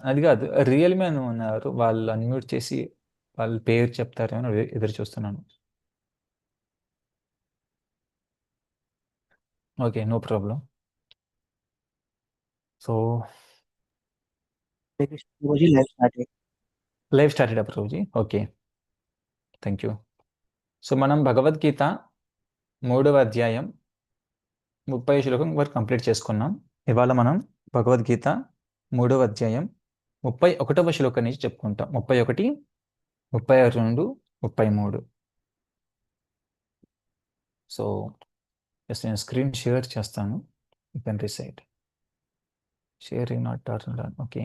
అది కాదు, రియల్‌మి అని ఉన్నారు. వాళ్ళు అన్‌మ్యూట్ చేసి వాళ్ళ పేరు చెప్తారేమో అని ఎదురు చూస్తున్నాను. Okay. No problem. So Hare Krishna प्रभु जी, लाइव स्टार्ट है। లైవ్ స్టార్టెడా ప్రభుజీ? ఓకే. Thank you. సో మనం భగవద్గీత 3వ అధ్యాయం 30 శ్లోకం వరకు కంప్లీట్ చేసుకున్నాం. ఇవాళ మనం భగవద్గీత 3వ అధ్యాయం 31వ శ్లోకం నుంచి చెప్పుకుంటాం. 31, 32, 33. సో జస్ట్ నేను స్క్రీన్ షేర్ చేస్తాను. You can recite. Sharing not turn on. Okay.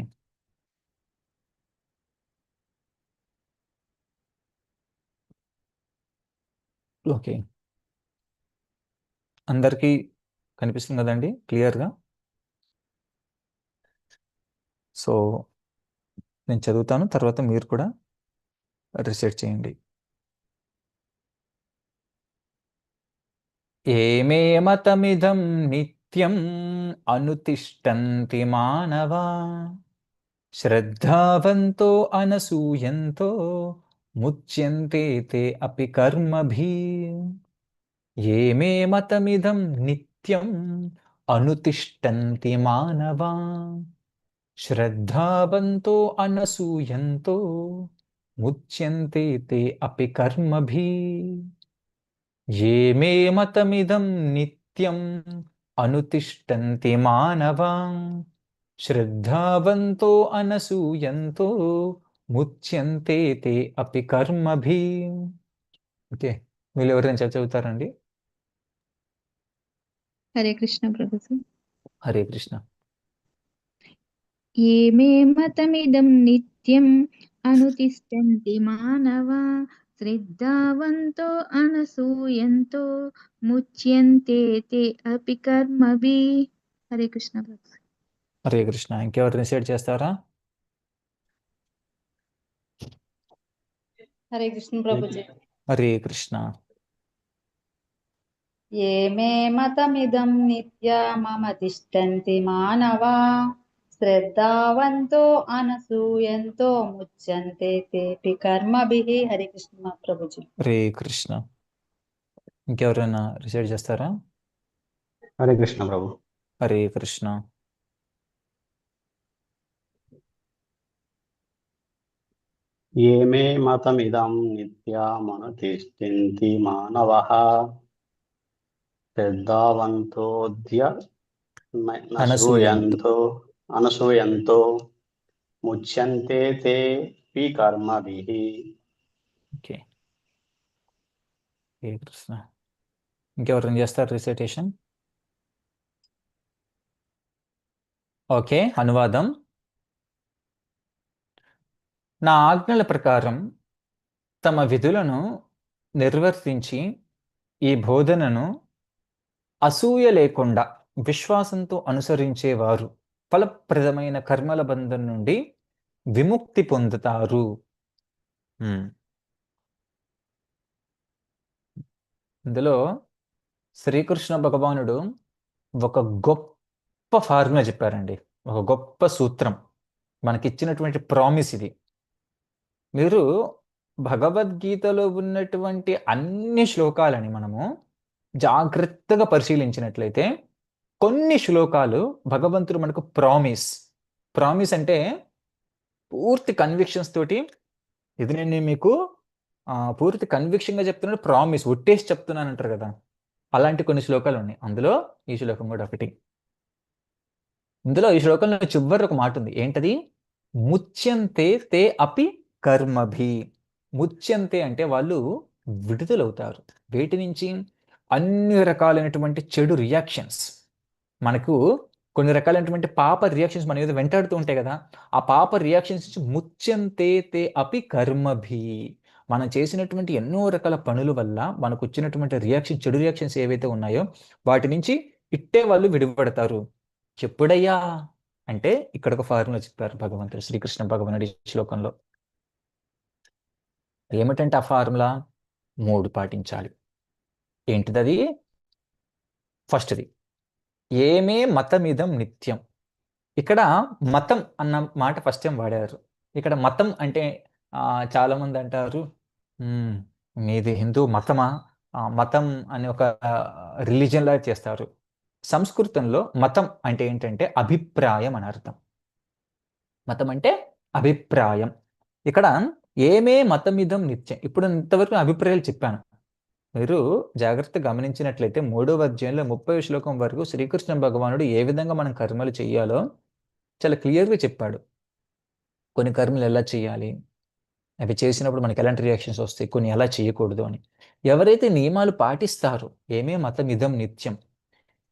Okay. అందరికీ కనిపిస్తుంది కదండి క్లియర్‌గా? సో నేను చదువుతాను, తర్వాత మీరు కూడా రిసైట్ చేయండి. ఏమే మతమిదం నిత్యం అనుతిష్టంతి మానవా శ్రద్ధావంతో అనసూయంతో ముచ్యంతే తే అపి కర్మభిః. ఏమే మతమిదం నిత్యం అనుతిష్టంతి మానవా శ్రద్ధావంతో అనసూయంతో ముచ్యంతే తే అపి కర్మభిః. ये मे मतमिदं नित्यम् अनुतिष्ठन्ति मानवाः श्रद्धावन्तो अनसूयन्तो ముచ్యంతే తే అపి కర్మభిః. ఓకే. వీళ్ళు ఎవరైనా చదువుతారండి? హరే కృష్ణ ప్రభుజీ. హరే కృష్ణ. ఏ మే మతమిదం నిత్యం అనుతిష్టంతి మానవా శ్రద్ధావంతో అనసూయంతో ముచ్యంతే తే అపి కర్మభిః. హరే కృష్ణ ప్రభుజీ. హరే కృష్ణ. ఇంకెవరు రిసైడ్ చేస్తారా? హరే కృష్ణ ప్రభుజీ. హరే కృష్ణ. ఏ మే మతమిదం నిత్యమతిష్టంతి మానవా శ్రద్ధావంతో అనసూయంతో ముచ్యంతే తేపి కర్మభిః. హరే కృష్ణ ప్రభుజీ. హరే కృష్ణ. ఇంకెవరైనా రిసైడ్ చేస్తారా? హరే కృష్ణ ప్రభు. హరే కృష్ణ. ఏ మే మతమిదం నిత్యమనుతిష్ఠन्ति మానవః శ్రద్ధావంతోऽధ్య అనసూయంతో ముచ్యంతే తేపి కర్మభిః. ఓకే. హరే కృష్ణ. ఇంకెవరైనా చేస్తారు రిసైటేషన్? ఓకే. అనువాదం. నా ఆజ్ఞల ప్రకారం తమ విధులను నిర్వర్తించి ఈ బోధనను అసూయ లేకుండా విశ్వాసంతో అనుసరించేవారు ఫలప్రదమైన కర్మల బంధం నుండి విముక్తి పొందుతారు. ఇందులో శ్రీకృష్ణ భగవానుడు ఒక గొప్ప ఫార్ములా చెప్పారండి, ఒక గొప్ప సూత్రం, మనకిచ్చినటువంటి ప్రామిస్ ఇది. మీరు భగవద్గీతలో ఉన్నటువంటి అన్ని శ్లోకాలని మనము జాగ్రత్తగా పరిశీలించినట్లయితే కొన్ని శ్లోకాలు భగవంతుడు మనకు ప్రామిస్ అంటే పూర్తి కన్విక్షన్స్ తోటి, ఇది నేను మీకు పూర్తి కన్విక్షన్గా చెప్తున్నాను, ప్రామిస్ ఒట్టేసి చెప్తున్నాను అంటారు కదా, అలాంటి కొన్ని శ్లోకాలు ఉన్నాయి. అందులో ఈ శ్లోకం కూడా ఒకటి. ఇందులో ఈ శ్లోకంలో చివరి ఒక మాట ఉంది. ఏంటది? ముచ్యంతే తే అపి కర్మభి. ముచ్యంతే అంటే వాళ్ళు విడుదలవుతారు. వేటి నుంచి? అన్ని రకాలైనటువంటి చెడు రియాక్షన్స్, మనకు కొన్ని రకాలైనటువంటి పాప రియాక్షన్స్ మన మీద వెంటాడుతూ ఉంటాయి కదా, ఆ పాప రియాక్షన్స్ నుంచి ముచ్యంతే తే అపి కర్మభి. మనం చేసినటువంటి ఎన్నో రకాల పనుల వల్ల మనకు వచ్చినటువంటి రియాక్షన్, చెడు రియాక్షన్స్ ఏవైతే ఉన్నాయో వాటి నుంచి ఇట్టే వాళ్ళు విడిపడతారు. ఎప్పుడయ్యా అంటే ఇక్కడ ఒక ఫార్ములా చెప్పారు భగవంతుడు శ్రీకృష్ణ భగవానుడి శ్లోకంలో. ఏమిటంటే ఆ ఫార్ములా 3 పాటించాలి. ఏంటిదది? ఫస్ట్ది, ఏమే మతమిదం నిత్యం. ఇక్కడ మతం అన్న మాట ఫస్ట్ టైం వాడారు. ఇక్కడ మతం అంటే చాలా మంది అంటారు, "మ్మ్, మీది హిందూ మతమా?" మతం అని ఒక రిలీజియన్ లాగా చేస్తారు. సంస్కృతంలో మతం అంటే ఏంటంటే అభిప్రాయం అని అర్థం. మతం అంటే అభిప్రాయం. ఇక్కడ ఏమే మతమిదం నిత్యం. ఇప్పుడు ఇంతవరకు అభిప్రాయాలు చెప్పాను. మీరు జాగ్రత్తగా గమనించినట్లయితే 3వ అధ్యాయంలో 30వ శ్లోకం వరకు శ్రీకృష్ణ భగవానుడు ఏ విధంగా మనం కర్మలు చెయ్యాలో చాలా క్లియర్‌గా చెప్పాడు. కొన్ని కర్మలు ఎలా చేయాలి? అవి చేసినప్పుడు మనకి ఎలాంటి రియాక్షన్స్ వస్తాయి? కొన్ని ఎలా చేయకూడదు అని. ఎవరైతే నియమాలు పాటిస్తారో ఏమే మతమిదం నిత్యం.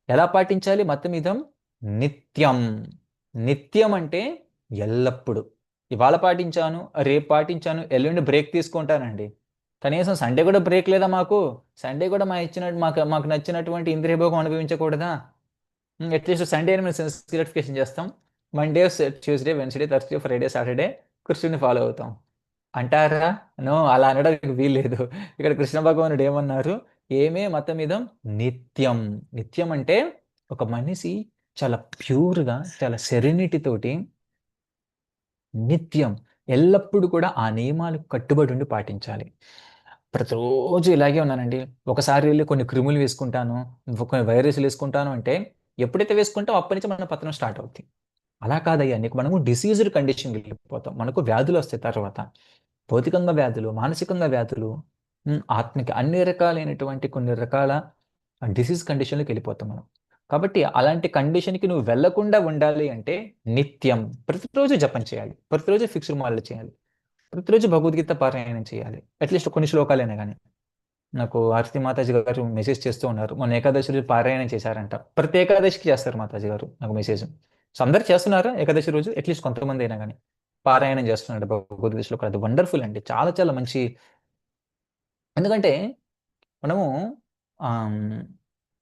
ఎలా పాటించాలి మతమిదం? నిత్యం. నిత్యం అంటే ఎల్లప్పుడు. ఇవాళ పాటించాను, రేపు పాటించాను, ఎల్లుండి బ్రేక్ తీసుకుంటానండి. కనీసం సండే కూడా బ్రేక్ లేదా మాకు? సండే కూడా మాకు నచ్చినటువంటి ఇంద్రియ భోగం అనుభవించకూడదా? అట్లీస్ట్ సండే మేము సెన్స్ గ్రాటిఫికేషన్ చేస్తాం. Monday, Tuesday, Wednesday, Thursday, Friday, Saturday కృష్ణుడిని ఫాలో అవుతాం అంటారా? నో, అలా అనడానికి వీల్లేదు. ఇక్కడ కృష్ణ భగవానుడు ఏమన్నారు? ఏమే మతమిదం నిత్యం. నిత్యం అంటే ఒక మనిషి చాలా ప్యూర్‌గా, చాలా సెరెనిటీ తోటి నిత్యం ఎల్లప్పుడూ కూడా ఆ నియమాలకు కట్టుబడి ఉండి పాటించాలి. ప్రతిరోజు ఇలాగే ఉన్నానండి. ఒకసారి వెళ్లి కొన్ని క్రిములు వేసుకుంటాను, కొన్ని వైరస్‌లు వేసుకుంటాను అంటే ఎప్పుడైతే వేసుకుంటామో అప్పటి నుంచి మన పతనం స్టార్ట్ అవుద్ది. అలా కాదయ్యా, నీకు మనము డిసీజ్డ్ కండిషన్‌కి వెళ్ళిపోతాం. మనకు వ్యాధులొస్తాయి తర్వాత. భౌతికంగా వ్యాధులు, మానసికంగా వ్యాధులు, ఆత్మిక అన్ని రకాలైనటువంటి కొన్ని రకాల డిసీజ్ కండిషన్‌లోకి వెళ్ళిపోతాం మనం. కాబట్టి అలాంటి కండిషన్‌కి నువ్వు వెళ్ళకుండా ఉండాలి అంటే నిత్యం ప్రతిరోజు జపం చేయాలి. ప్రతిరోజు ఫిక్స్డ్ మాలలు చేయాలి. ప్రతిరోజు భగవద్గీత పారాయణం చేయాలి. అట్లీస్ట్ కొన్ని శ్లోకాలైనా గాని. నాకు ఆరతి మాతాజీ గారు మెసేజ్ చేస్తూ ఉన్నారు. మొన్న ఏకాదశి రోజు పారాయణం చేశారంట. ప్రతి ఏకాదశికి చేస్తారు మాతాజీ గారు నాకు మెసేజ్. సో అందరూ చేస్తున్నారా ఏకాదశి రోజు? అట్లీస్ట్ కొంతమంది అయినా గాని పారాయణం చేస్తున్నాడు భగవద్గీత శ్లోకాలు. అది వండర్‌ఫుల్ అండి. చాలా చాలా మంచి. ఎందుకంటే మనము ఆహ్,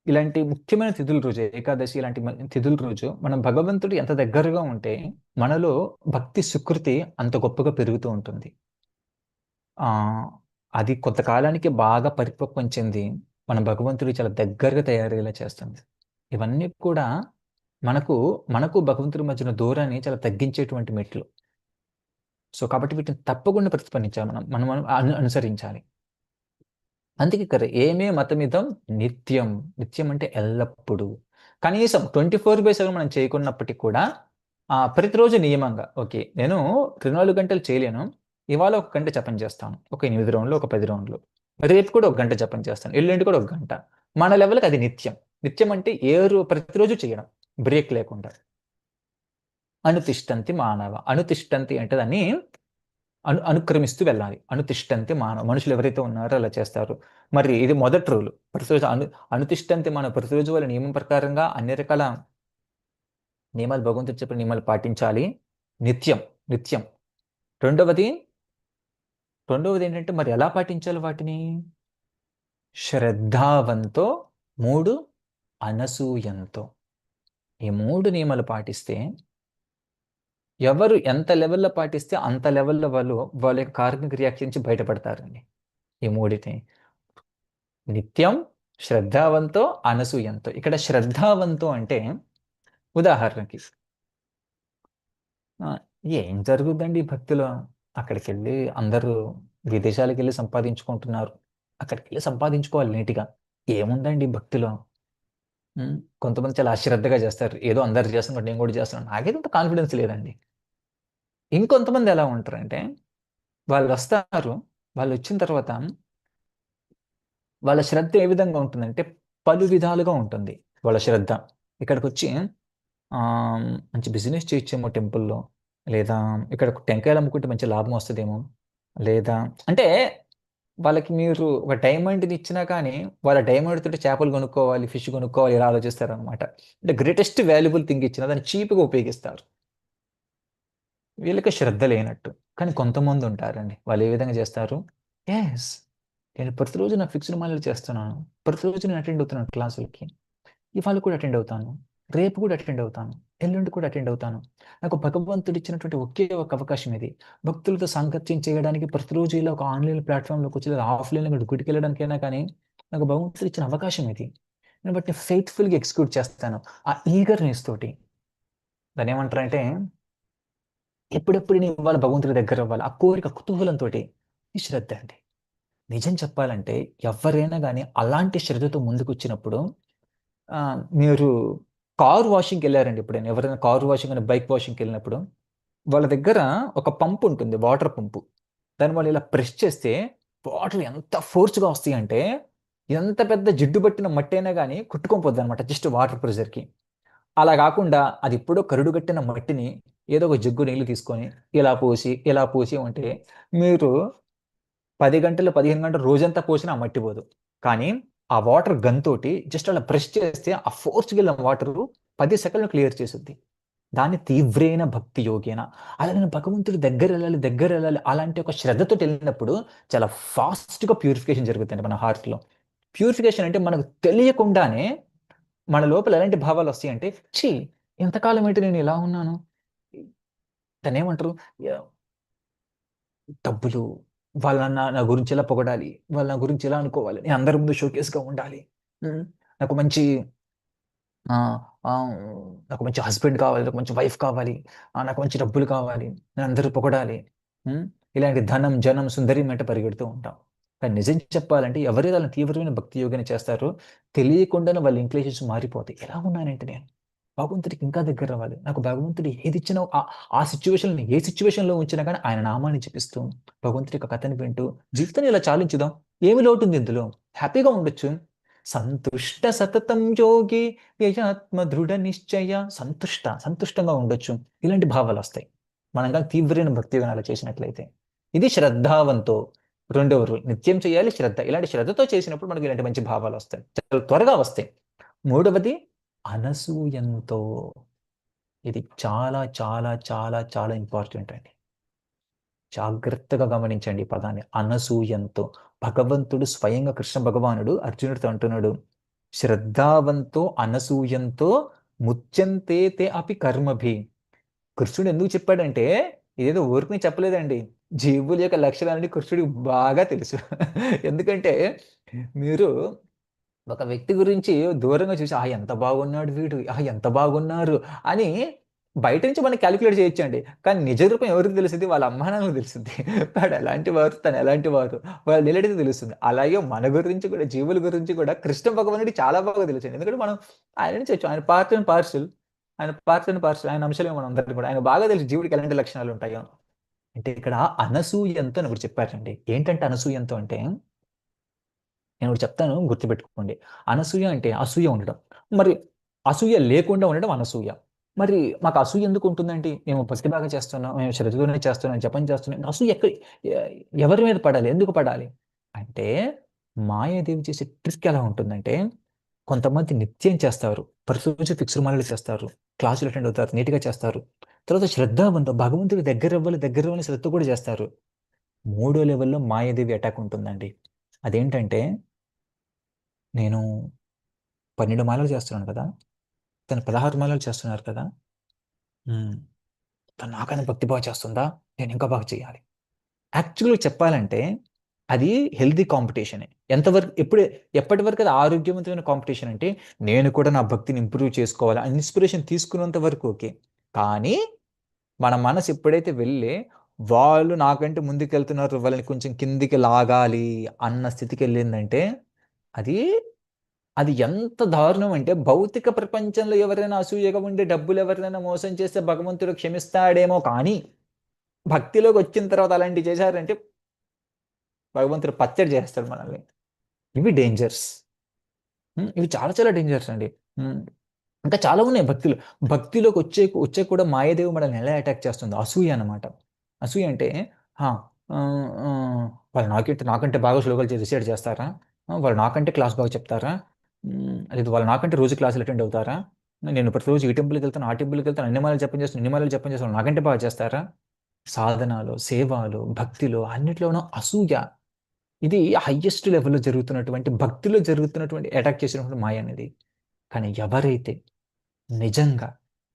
ఇలాంటి ముఖ్యమైన తిథుల రోజు ఏకాదశి ఇలాంటి తిథుల రోజు మనం భగవంతుడు ఎంత దగ్గరగా ఉంటే మనలో భక్తి సుకృతి అంత గొప్పగా పెరుగుతూ ఉంటుంది. అది కొంతకాలానికి బాగా పరిపక్వం చెంది మన భగవంతుడికి చాలా దగ్గరగా తయారయ్యేలా చేస్తుంది. ఇవన్నీ కూడా మనకు భగవంతుడి మధ్యన దూరాన్ని చాలా తగ్గించేటువంటి మెట్లు. సో కాబట్టి వీటిని తప్పకుండా ప్రతిస్పందించాలి మనం. మనం మనం అనుసరించాలి. అందుకే కదా ఏమే మతమిదం నిత్యం. నిత్యం అంటే ఎల్లప్పుడూ. కనీసం 24/7 మనం చేయకున్నప్పటికి కూడా ప్రతిరోజు నియమంగా ఓకే. నేను 24 గంటలు చేయలేను. ఇవాళ ఒక గంట జపం చేస్తాను. ఒక 8 రౌండ్లు, ఒక 10 రౌండ్లు. రేపు కూడా ఒక గంట జపం చేస్తాను. ఎల్లుండి కూడా ఒక గంట. మన లెవెల్‌కి అది నిత్యం. నిత్యం అంటే ప్రతిరోజు చేయడం. బ్రేక్ లేకుండా. అనుతిష్టంతి మానవ. అనుతిష్టంతి అంటే దాన్ని అనుక్రమిస్తూ వెళ్ళాలి. అనుతిష్టంతి మానవ. మనుషులు ఎవరైతే ఉన్నారో అలా చేస్తారు. మరి ఇది మొదటి రూల్. ప్రతిరోజు అనుతిష్టంతి మానవ. ప్రతిరోజు వాళ్ళ నియమం ప్రకారంగా అన్ని రకాల నియమాలు భగవంతుడు చెప్పిన నియమాలు పాటించాలి. నిత్యం. నిత్యం. రెండవది ఏంటంటే మరి ఎలా పాటించాలి వాటిని? శ్రద్ధావంతో, 3 అనసూయంతో. ఈ 3 నియమాలు పాటిస్తే ఎవరు ఎంత లెవెల్‌లో పాటిస్తే అంత లెవెల్‌లో వాళ్ళ యొక్క కార్మిక రియాక్షన్ నుంచి బయటపడతారండి. ఈ మూడిటిని. నిత్యం, శ్రద్ధావంతో, అనసూయంతో. ఇక్కడ శ్రద్ధావంతో అంటే ఉదాహరణకి ఏం జరుగుద్దండి భక్తిలో? అక్కడికెళ్ళి అందరూ విదేశాలకెళ్ళి సంపాదించుకుంటున్నారు. అక్కడికెళ్ళి సంపాదించుకోవాలి నీట్‌గా. ఏముందండి భక్తిలో? కొంతమంది చాలా అశ్రద్ధగా చేస్తారు. ఏదో అందరూ చేస్తున్నారు నేను కూడా చేస్తున్నాను. నాకైతే అంత కాన్ఫిడెన్స్ లేదండి. ఇంకొంతమంది ఎలా ఉంటారంటే వాళ్ళొస్తారు. వాళ్ళొచ్చిన తర్వాత వాళ్ళ శ్రద్ధ ఏ విధంగా ఉంటుందంటే పలు విధాలుగా ఉంటుంది వాళ్ళ శ్రద్ధ. ఇక్కడికొచ్చి మంచి బిజినెస్ చేయొచ్చేమో టెంపుల్‌లో. లేదా ఇక్కడ టెంకాయలు అమ్ముకుంటే మంచి లాభం వస్తదేమో. లేదా అంటే వాళ్ళకి మీరు ఒక డైమండ్‌ని ఇచ్చినా కానీ వాళ్ళ డైమండ్ తోటి చేపలు కొనుక్కోవాలి, ఫిష్ కొనుక్కోవాలి ఇలా ఆలోచిస్తారనమాట. అంటే గ్రేటెస్ట్ వాల్యుబుల్ థింగ్ ఇచ్చినా దాన్ని చీప్‌గా ఉపయోగిస్తారు. వీళ్ళకి శ్రద్ధ లేనట్టు. కానీ కొంతమందుంటారండి. వాళ్ళు ఏ విధంగా చేస్తారు? యెస్. నేను ప్రతిరోజు నా ఫిక్స్డ్ మాలలు చేస్తున్నాను. ప్రతిరోజు నేను అటెండ్ అవుతున్నాను క్లాసులకి. ఇవాళ కూడా అటెండ్ అవుతాను. రేపు కూడా అటెండ్ అవుతాను. ఎల్లుండి కూడా అటెండ్ అవుతాను. నాకు భగవంతుడు ఇచ్చినటువంటి ఒకే ఒక అవకాశం ఇది. భక్తులతో సాంగత్యం చేయడానికి ప్రతిరోజు ఇలా ఒక ఆన్‌లైన్ ప్లాట్‌ఫామ్‌లోకి వచ్చి లేదా ఆఫ్‌లైన్‌లో గుడికెళ్ళడానికైనా కానీ నాకు భగవంతుడు ఇచ్చిన అవకాశం ఇది. నేను వాటిని ఫెయిత్‌ఫుల్‌గా ఎగ్జిక్యూట్ చేస్తాను. ఆ ఈగర్‌నెస్ తోటి. దాన్ని ఏమంటారంటే ఎప్పుడెప్పుడు నేను ఇవ్వాలి భగవంతుడి దగ్గర అవ్వాలి ఆ కోరిక కుతూహలంతో ఈ శ్రద్ధ అండి. నిజం చెప్పాలంటే ఎవరైనా కానీ అలాంటి శ్రద్ధతో ముందుకు వచ్చినప్పుడు మీరు కారు వాషింగ్కి వెళ్ళారండి ఎప్పుడైనా, ఎవరైనా కారు వాషింగ్ అని బైక్ వాషింగ్కి వెళ్ళినప్పుడు వాళ్ళ దగ్గర ఒక పంపు ఉంటుంది, వాటర్ పంపు. దాన్ని వాళ్ళు ఇలా ప్రెస్ చేస్తే వాటర్ ఎంత ఫోర్స్గా వస్తాయి అంటే ఎంత పెద్ద జిడ్డు పట్టిన మట్టి అయినా కానీ కుట్టుకొని అనమాట జస్ట్ వాటర్ ప్రెషర్కి. అలా కాకుండా అది ఎప్పుడో కరుడు కట్టిన మట్టిని ఏదో ఒక జగ్గు నీళ్ళు తీసుకొని ఇలా పోసి ఉంటే మీరు 10 గంటలు 15 గంటలు రోజంతా పోసినా ఆ మట్టి పోదు. కానీ ఆ వాటర్ గన్ తోటి జస్ట్ అలా ప్రెస్ చేస్తే ఆ ఫోర్స్కి వెళ్ళిన వాటర్ 10 సెకండ్లు క్లియర్ చేస్తుంది. దాన్ని తీవ్రైన భక్తి యోగేన. అలా నేను భగవంతుడి దగ్గర వెళ్ళాలి అలాంటి ఒక శ్రద్ధతో వెళ్ళినప్పుడు చాలా ఫాస్ట్గా ప్యూరిఫికేషన్ జరుగుతుంది మన హార్ట్లో. ప్యూరిఫికేషన్ అంటే మనకు తెలియకుండానే మన లోపల ఎలాంటి భావాలు వస్తాయి అంటే, ఛీ ఎంతకాలం ఏంటి నేను ఇలా ఉన్నాను, దాన్ని ఏమంటారు, డబ్బులు, వాళ్ళ నా గురించి ఎలా పొగడాలి, వాళ్ళ నా గురించి ఎలా అనుకోవాలి, నేను అందరి ముందు షోకేస్గా ఉండాలి, నాకు మంచి నాకు మంచి హస్బెండ్ కావాలి, నాకు మంచి వైఫ్ కావాలి, నాకు మంచి డబ్బులు కావాలి, నేను అందరూ పొగడాలి, ఇలాంటి ధనం జనం సుందరి వెంట పరిగెడుతూ ఉంటాం. కానీ నిజం చెప్పాలంటే ఎవరైతే వాళ్ళని తీవ్రమైన భక్తి యోగాన్ని చేస్తారో తెలియకుండానే వాళ్ళ ఇంక్లినేషన్స్ మారిపోతాయి. ఎలా ఉన్నానంటే నేను భగవంతుడికి ఇంకా దగ్గర రావాలి, నాకు భగవంతుడు ఏది ఇచ్చినా ఆ సిచ్యువేషన్ ఏ సిచ్యువేషన్లో ఉంచినా కానీ ఆయన నామాన్ని జపిస్తూ భగవంతుడి యొక్క కథని వింటూ జీవితాన్ని ఇలా చాలించుదాం. ఏమి లోటు ఉంది ఇందులో, హ్యాపీగా ఉండొచ్చు. సంతుష్ట సతతం యోగి యయాత్మ దృఢ నిశ్చయ. సంతుష్టంగా ఉండొచ్చు. ఇలాంటి భావాలు వస్తాయి మనం కానీ తీవ్రమైన భక్తి యోగాలు చేసినట్లయితే. ఇది శ్రద్ధావంతో రెండవ రూల్, నిత్యం చేయాలి శ్రద్ధ. ఇలాంటి శ్రద్ధతో చేసినప్పుడు మనకి ఇలాంటి మంచి భావాలు వస్తాయి, చాలా త్వరగా వస్తాయి. మూడవది అనసూయంతో. ఇది చాలా చాలా చాలా చాలా ఇంపార్టెంట్ అండి. జాగ్రత్తగా గమనించండి ఈ పదాన్ని, అనసూయంతో. భగవంతుడు స్వయంగా కృష్ణ భగవానుడు అర్జునుడితో అంటున్నాడు, శ్రద్ధావంతో అనసూయంతో ముచ్యంతే తే అపి కర్మభి. కృష్ణుడు ఎందుకు చెప్పాడంటే ఇదేదో ఊరికి చెప్పలేదండి, జీవుల యొక్క లక్షణాలని కృష్ణుడికి బాగా తెలుసు. ఎందుకంటే మీరు ఒక వ్యక్తి గురించి దూరంగా చూసి ఎంత బాగున్నాడు వీడు, ఎంత బాగున్నారు అని బయట నుంచి మనం క్యాలిక్యులేట్ చేయొచ్చండి. కానీ నిజ రూపం ఎవరికి తెలుస్తుంది, వాళ్ళ అమ్మానాన్నలకు తెలుస్తుంది. వాడు ఎలాంటి వారు, తను ఎలాంటి వారు, వాళ్ళు నిలడితే తెలుస్తుంది. అలాగే మన గురించి కూడా, జీవుల గురించి కూడా కృష్ణ భగవానుడికి చాలా బాగా తెలుసండి. ఎందుకంటే మనం ఆయన నుంచి వచ్చాం, ఆయన పార్ట్ అండ్ పార్సల్, ఆయన అంశాలు మనం అందరికీ కూడా ఆయన బాగా తెలుసు జీవుడికి ఎలాంటి లక్షణాలు ఉంటాయో. అంటే ఇక్కడ అనసూయంతో అని ఒకటి చెప్పారండి. ఏంటంటే అనసూయంతో అంటే నేను ఒకటి చెప్తాను, గుర్తుపెట్టుకోండి. అనసూయ అంటే అసూయ ఉండడం, మరి అసూయ లేకుండా ఉండడం అనసూయ. మరి మాకు అసూయ ఎందుకు ఉంటుందంటే మేము భక్తి బాగా చేస్తున్నాం, మేము శ్రద్ధతోనే చేస్తున్నాం, జపం చేస్తున్నాం, అసూయ ఎవరి మీద పడాలి, ఎందుకు పడాలి అంటే మాయాదేవి చేసే ట్రిక్ ఎలా ఉంటుందంటే, కొంతమంది నిత్యం చేస్తారు, ప్రతిరోజు ఫిక్స్డ్ మాలలు చేస్తారు, క్లాసులు అటెండ్ అవుతారు, నీట్గా చేస్తారు, తర్వాత శ్రద్ధావంతం భగవంతుడి దగ్గర అవ్వాలి శ్రద్ధ కూడా చేస్తారు. 3వ లెవెల్లో మాయాదేవి అటాక్ ఉంటుందండి. అదేంటంటే, నేను 12 మాలలు చేస్తున్నాను కదా, తను 16 మాలలు చేస్తున్నారు కదా, తను నాకన్నా భక్తి బాగా చేస్తుందా, నేను ఇంకా బాగా చేయాలి. యాక్చువల్గా చెప్పాలంటే అది హెల్తీ కాంపిటీషనే. ఎప్పటి వరకు అది ఆరోగ్యవంతమైన కాంపిటీషన్ అంటే నేను కూడా నా భక్తిని ఇంప్రూవ్ చేసుకోవాలి అని ఇన్స్పిరేషన్ తీసుకున్నంత వరకు ఓకే. కానీ మన మనసు ఎప్పుడైతే వెళ్ళి వాళ్ళు నాకంటే ముందుకెళ్తున్నారు, వాళ్ళని కొంచెం కిందికి లాగాలి అన్న స్థితికి వెళ్ళిందంటే అది ఎంత దారుణం అంటే, భౌతిక ప్రపంచంలో ఎవరైనా అసూయగా ఉండి డబ్బులు ఎవరైనా మోసం చేస్తే భగవంతుడు క్షమిస్తాడేమో, కానీ భక్తిలోకి వచ్చిన తర్వాత అలాంటివి చేశారంటే భగవంతుడు పచ్చడి చేస్తాడు మనల్ని. ఇవి డేంజర్స్, ఇవి చాలా చాలా డేంజర్స్ అండి. ఇంకా చాలా ఉన్నాయి భక్తిలోకి వచ్చే కూడా మాయాదేవి మనల్ని ఎలా అటాక్ చేస్తుంది, అసూయ అనమాట. అసూయ అంటే వాళ్ళు నాకంటే బాగా శ్లోకాలు రిసైడ్ చేస్తారా, వాళ్ళు నాకంటే క్లాస్ బాగా చెప్తారా, లేదు వాళ్ళు నాకంటే రోజు క్లాసులు అటెండ్ అవుతారా, నేను ప్రతిరోజు ఈ టెంపుల్కి వెళ్తాను, ఆ టెంపుల్కి వెళ్తాను, అన్ని మాలలు జపం చేస్తాను, నాకంటే బాగా చేస్తారా. సాధనాలు, సేవలు, భక్తిలో అన్నిట్లోనూ అసూయ, ఇది హయ్యెస్ట్ లెవెల్లో జరుగుతున్నటువంటి, భక్తిలో జరుగుతున్నటువంటి అటాక్ చేసినటువంటి మాయ అనేది. కానీ ఎవరైతే నిజంగా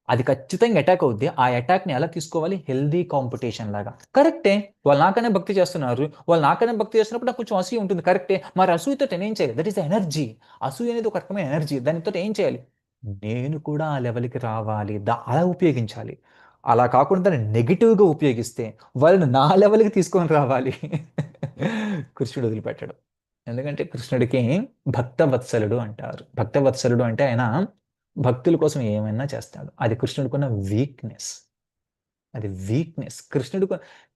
అది ఖచ్చితంగా అటాక్ అవుద్ది, ఆ అటాక్ని ఎలా తీసుకోవాలి, హెల్దీ కాంపిటీషన్ లాగా. కరెక్టే, వాళ్ళు నాకనే భక్తి చేస్తున్నారు, వాళ్ళు నాకనే భక్తి చేస్తున్నప్పుడు నాకు కొంచెం అసూయ ఉంటుంది, కరెక్టే. మరి అసూయతో ఏం చేయాలి, దట్ ఈస్ ద ఎనర్జీ. అసూయ అనేది ఒక రకమైన ఎనర్జీ, దానితో ఏం చేయాలి, నేను కూడా ఆ లెవెల్కి రావాలి, అలా ఉపయోగించాలి. అలా కాకుండా దాన్ని నెగిటివ్గా ఉపయోగిస్తే వాళ్ళని నా లెవెల్కి తీసుకొని రావాలి. కృష్ణుడు వదిలిపెట్టాడు. ఎందుకంటే కృష్ణుడికి భక్తవత్సలుడు అంటారు. భక్తవత్సలుడు అంటే ఆయన భక్తుల కోసం ఏమైనా చేస్తాడు. అది కృష్ణుడికున్న వీక్నెస్. అది వీక్నెస్.